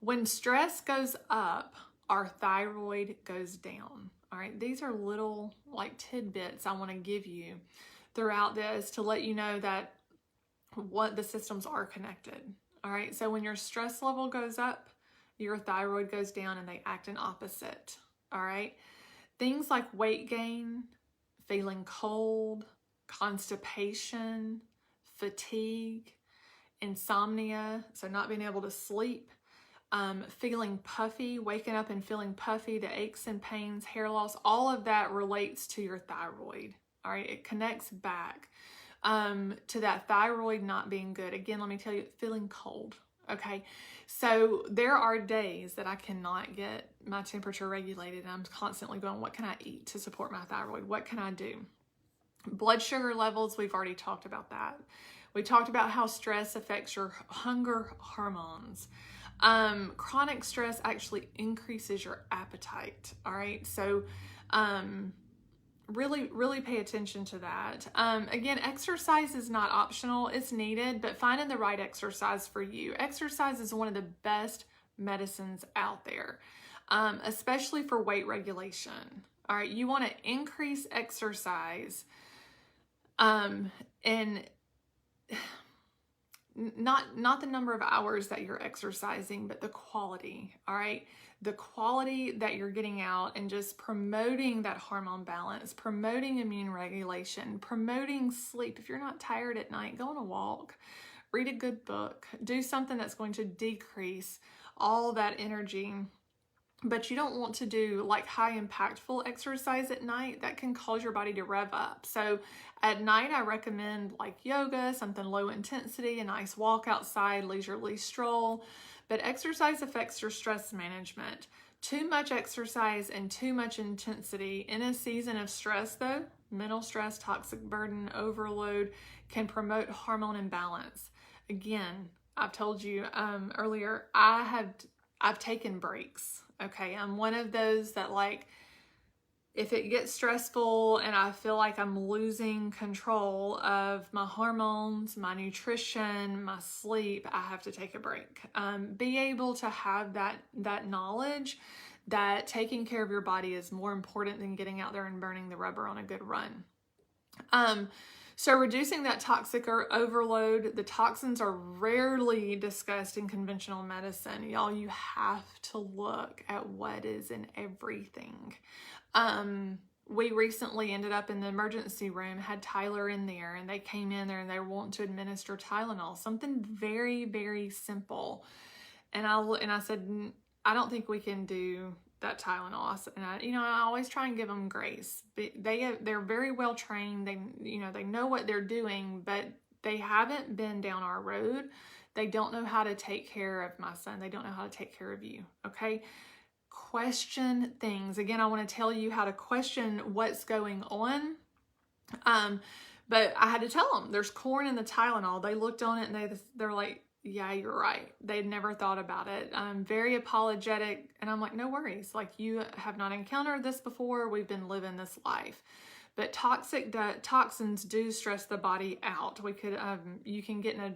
When stress goes up, our thyroid goes down. All right, these are little like tidbits I want to give you throughout this to let you know that what the systems are connected. All right, so when your stress level goes up, your thyroid goes down and they act in opposite. All right, things like weight gain, feeling cold, constipation, fatigue, insomnia, so not being able to sleep, feeling puffy, waking up and feeling puffy, the aches and pains, hair loss, all of that relates to your thyroid. All right, it connects back to that thyroid not being good. Again, let me tell you, feeling cold. Okay, so there are days that I cannot get my temperature regulated and I'm constantly going, what can I eat to support my thyroid? What can I do? Blood sugar levels, we've already talked about that. We talked about how stress affects your hunger hormones. Chronic stress actually increases your appetite. All right, so really pay attention to that. Again, exercise is not optional, it's needed, but finding the right exercise for you. Exercise is one of the best medicines out there, especially for weight regulation. All right, you want to increase exercise, and not the number of hours that you're exercising, but the quality. All right, the quality that you're getting out and just promoting that hormone balance, promoting immune regulation, promoting sleep. If you're not tired at night, go on a walk, read a good book, do something that's going to decrease all that energy. But you don't want to do like high impactful exercise at night. That can cause your body to rev up. So at night, I recommend like yoga, something low intensity, a nice walk outside, leisurely stroll. But exercise affects your stress management. Too much exercise and too much intensity in a season of stress though, mental stress, toxic burden, overload, can promote hormone imbalance. Again, I've told you earlier, I've taken breaks. Okay, I'm one of those that like, if it gets stressful and I feel like I'm losing control of my hormones, my nutrition, my sleep, I have to take a break. Be able to have that knowledge that taking care of your body is more important than getting out there and burning the rubber on a good run. So reducing that toxic overload, the toxins are rarely discussed in conventional medicine. Y'all, you have to look at what is in everything. We recently ended up in the emergency room, had Tyler in there, and they came in there and they were wanting to administer Tylenol, something very, very simple. And I said, I don't think we can do that Tylenol. And I always try and give them grace. They're very well trained. They know what they're doing, but they haven't been down our road. They don't know how to take care of my son. They don't know how to take care of you. Okay. Question things. Again, I want to tell you how to question what's going on. But I had to tell them there's corn in the Tylenol. They looked on it and they're like, yeah, you're right. They'd never thought about it. I'm very apologetic. And I'm like, no worries. Like, you have not encountered this before. We've been living this life. But toxins do stress the body out. You can get in a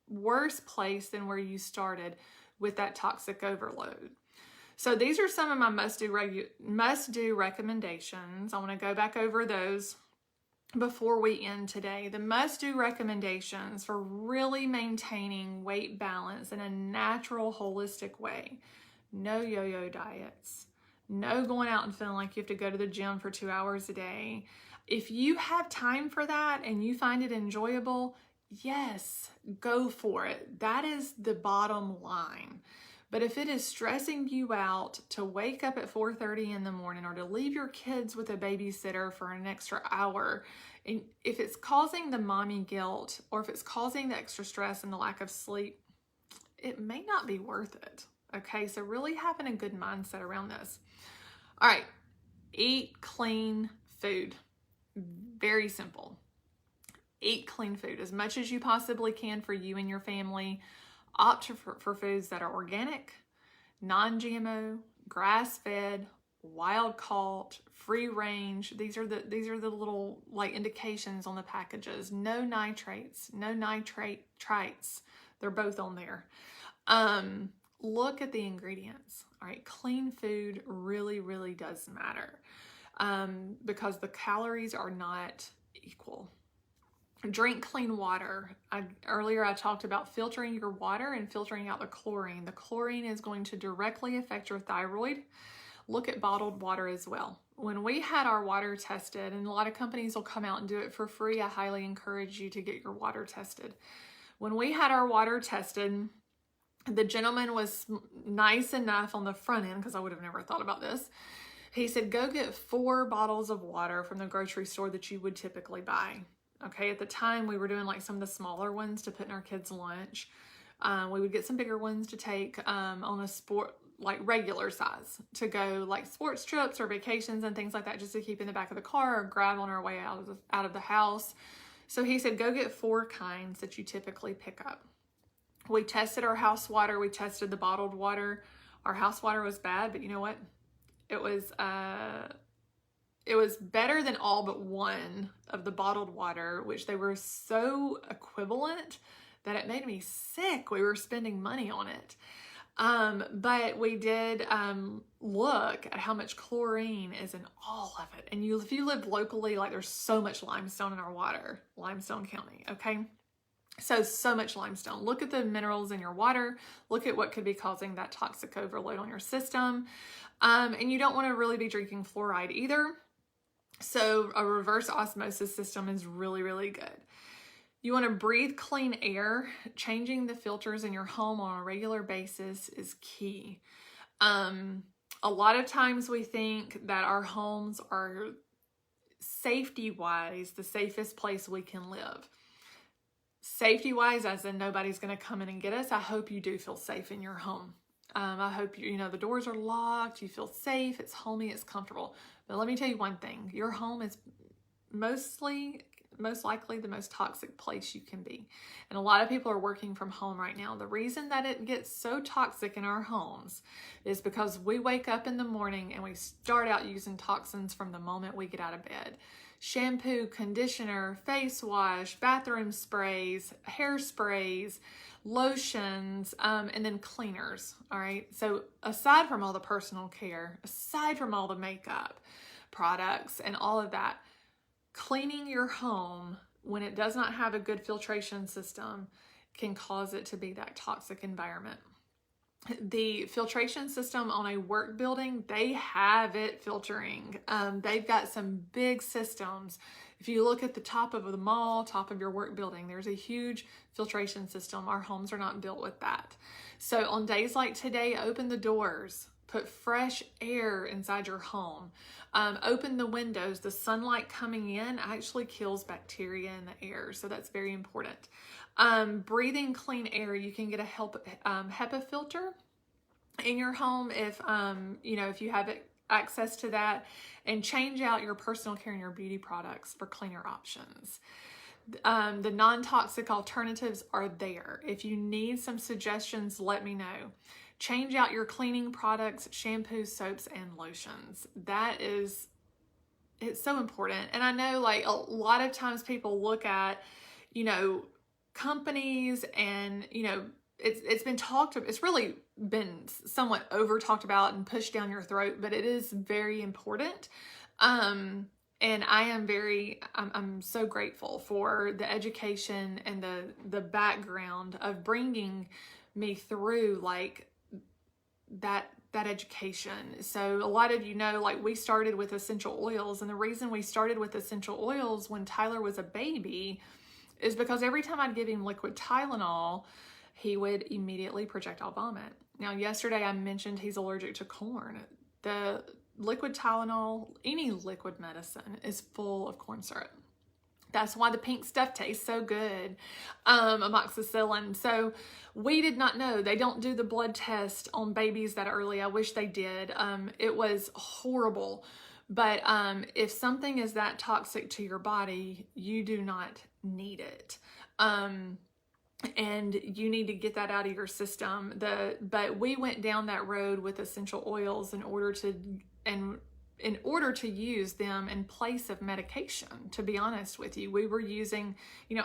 worse place than where you started with that toxic overload. So these are some of my must-do recommendations. I want to go back over those before we end today. The must-do recommendations for really maintaining weight balance in a natural, holistic way. No yo-yo diets. No going out and feeling like you have to go to the gym for 2 hours a day. If you have time for that and you find it enjoyable, yes, go for it. That is the bottom line. But if it is stressing you out to wake up at 4:30 in the morning or to leave your kids with a babysitter for an extra hour, and if it's causing the mommy guilt or if it's causing the extra stress and the lack of sleep, it may not be worth it. Okay, so really having a good mindset around this. All right, eat clean food. Very simple. Eat clean food as much as you possibly can for you and your family. Opt for foods that are organic, non-GMO, grass-fed, wild-caught, free range. These are the little like indications on the packages. No nitrates, no nitrates. They're both on there. Look at the ingredients. All right, clean food really, really does matter because the calories are not equal. Drink clean water. Earlier I talked about filtering your water and filtering out the chlorine. The chlorine is going to directly affect your thyroid. Look at bottled water as well. When we had our water tested, and a lot of companies will come out and do it for free, I highly encourage you to get your water tested. When we had our water tested, the gentleman was nice enough on the front end, because I would have never thought about this. He said, go get 4 bottles of water from the grocery store that you would typically buy. Okay, at the time we were doing like some of the smaller ones to put in our kids' lunch. We would get some bigger ones to take on a sport, like regular size, to go like sports trips or vacations and things like that, just to keep in the back of the car or grab on our way out of the house. So he said, go get 4 kinds that you typically pick up. We tested our house water. We tested the bottled water. Our house water was bad, but you know what? It was better than all but one of the bottled water, which they were so equivalent that it made me sick. We were spending money on it. But we did look at how much chlorine is in all of it. And if you live locally, like there's so much limestone in our water, Limestone County, okay? So much limestone. Look at the minerals in your water. Look at what could be causing that toxic overload on your system. And you don't want to really be drinking fluoride either. So a reverse osmosis system is really, really good. You want to breathe clean air. Changing the filters in your home on a regular basis is key. A lot of times we think that our homes are safety-wise the safest place we can live. Safety-wise, as in nobody's going to come in and get us. I hope you do feel safe in your home. I hope you know the doors are locked, you feel safe, it's homey, it's comfortable. But let me tell you one thing, your home is most likely the most toxic place you can be. And a lot of people are working from home right now. The reason that it gets so toxic in our homes is because we wake up in the morning and we start out using toxins from the moment we get out of bed. Shampoo, conditioner, face wash, bathroom sprays, hairsprays, lotions, and then cleaners, all right? So aside from all the personal care, aside from all the makeup products and all of that, cleaning your home when it does not have a good filtration system can cause it to be that toxic environment. The filtration system on a work building, they have it filtering. They've got some big systems. If you look at the top of the mall, top of your work building, there's a huge filtration system. Our homes are not built with that. So on days like today, open the doors, put fresh air inside your home. Open the windows. The sunlight coming in actually kills bacteria in the air, so that's very important. Breathing clean air, you can get a HEPA filter in your home if you have access to that, and change out your personal care and your beauty products for cleaner options. The non-toxic alternatives are there. If you need some suggestions, let me know. Change out your cleaning products, shampoos, soaps, and lotions. It's so important. And I know like a lot of times people look at, companies and, it's really been somewhat over talked about and pushed down your throat, but it is very important. And I'm so grateful for the education and the background of bringing me through like that education. So a lot of like we started with essential oils, and the reason we started with essential oils when Tyler was a baby is because every time I'd give him liquid Tylenol, he would immediately projectile vomit. Now, yesterday I mentioned he's allergic to corn. The liquid Tylenol, any liquid medicine, is full of corn syrup. That's why the pink stuff tastes so good, amoxicillin. So we did not know. They don't do the blood test on babies that early. I wish they did. It was horrible. But if something is that toxic to your body, you do not need it. And you need to get that out of your system. But we went down that road with essential oils in order to use them in place of medication. To be honest with you, we were using,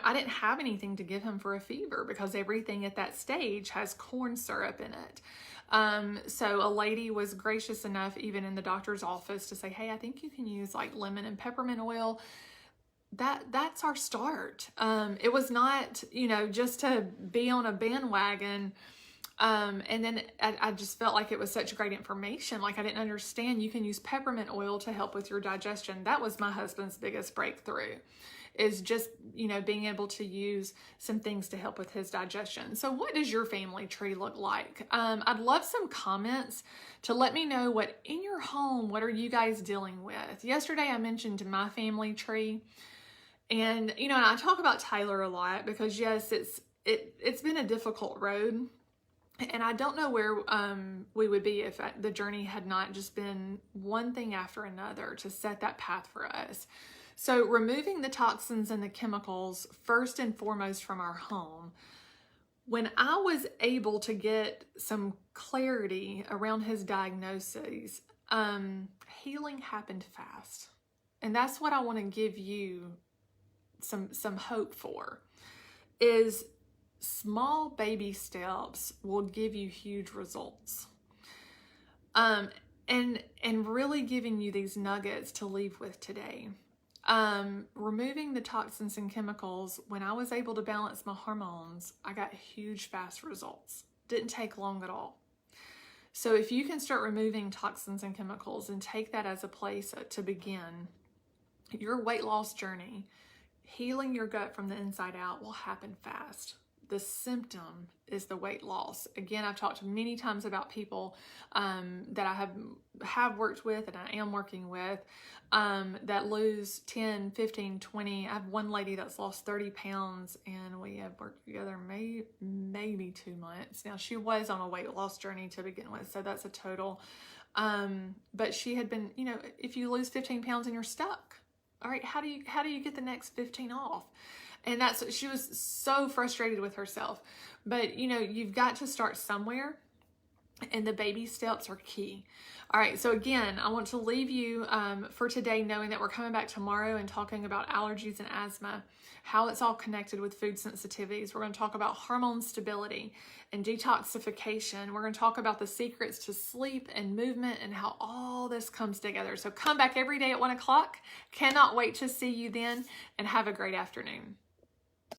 I didn't have anything to give him for a fever because everything at that stage has corn syrup in it. So a lady was gracious enough, even in the doctor's office, to say, hey, I think you can use like lemon and peppermint oil. That's our start. It was not, just to be on a bandwagon. And then I just felt like it was such great information. Like I didn't understand you can use peppermint oil to help with your digestion. That was my husband's biggest breakthrough, is just, being able to use some things to help with his digestion. So what does your family tree look like? I'd love some comments to let me know what in your home, what are you guys dealing with? Yesterday I mentioned my family tree, and, and I talk about Tyler a lot because yes, it's been a difficult road. And I don't know where we would be if the journey had not just been one thing after another to set that path for us. So removing the toxins and the chemicals first and foremost from our home. When I was able to get some clarity around his diagnoses, healing happened fast. And that's what I want to give you some hope for, is small baby steps will give you huge results. And really giving you these nuggets to leave with today. Removing the toxins and chemicals, when I was able to balance my hormones, I got huge, fast results. Didn't take long at all. So if you can start removing toxins and chemicals and take that as a place to begin, your weight loss journey, healing your gut from the inside out, will happen fast. The symptom is the weight loss. Again, I've talked many times about people that I have worked with and I am working with that lose 10, 15, 20. I have one lady that's lost 30 pounds and we have worked together maybe 2 months. Now, she was on a weight loss journey to begin with, so that's a total. But she had been, if you lose 15 pounds and you're stuck, all right, how do you get the next 15 off? And she was so frustrated with herself. But, you've got to start somewhere, and the baby steps are key. All right, so again, I want to leave you for today knowing that we're coming back tomorrow and talking about allergies and asthma, how it's all connected with food sensitivities. We're going to talk about hormone stability and detoxification. We're going to talk about the secrets to sleep and movement and how all this comes together. So come back every day at 1 o'clock. Cannot wait to see you then, and have a great afternoon.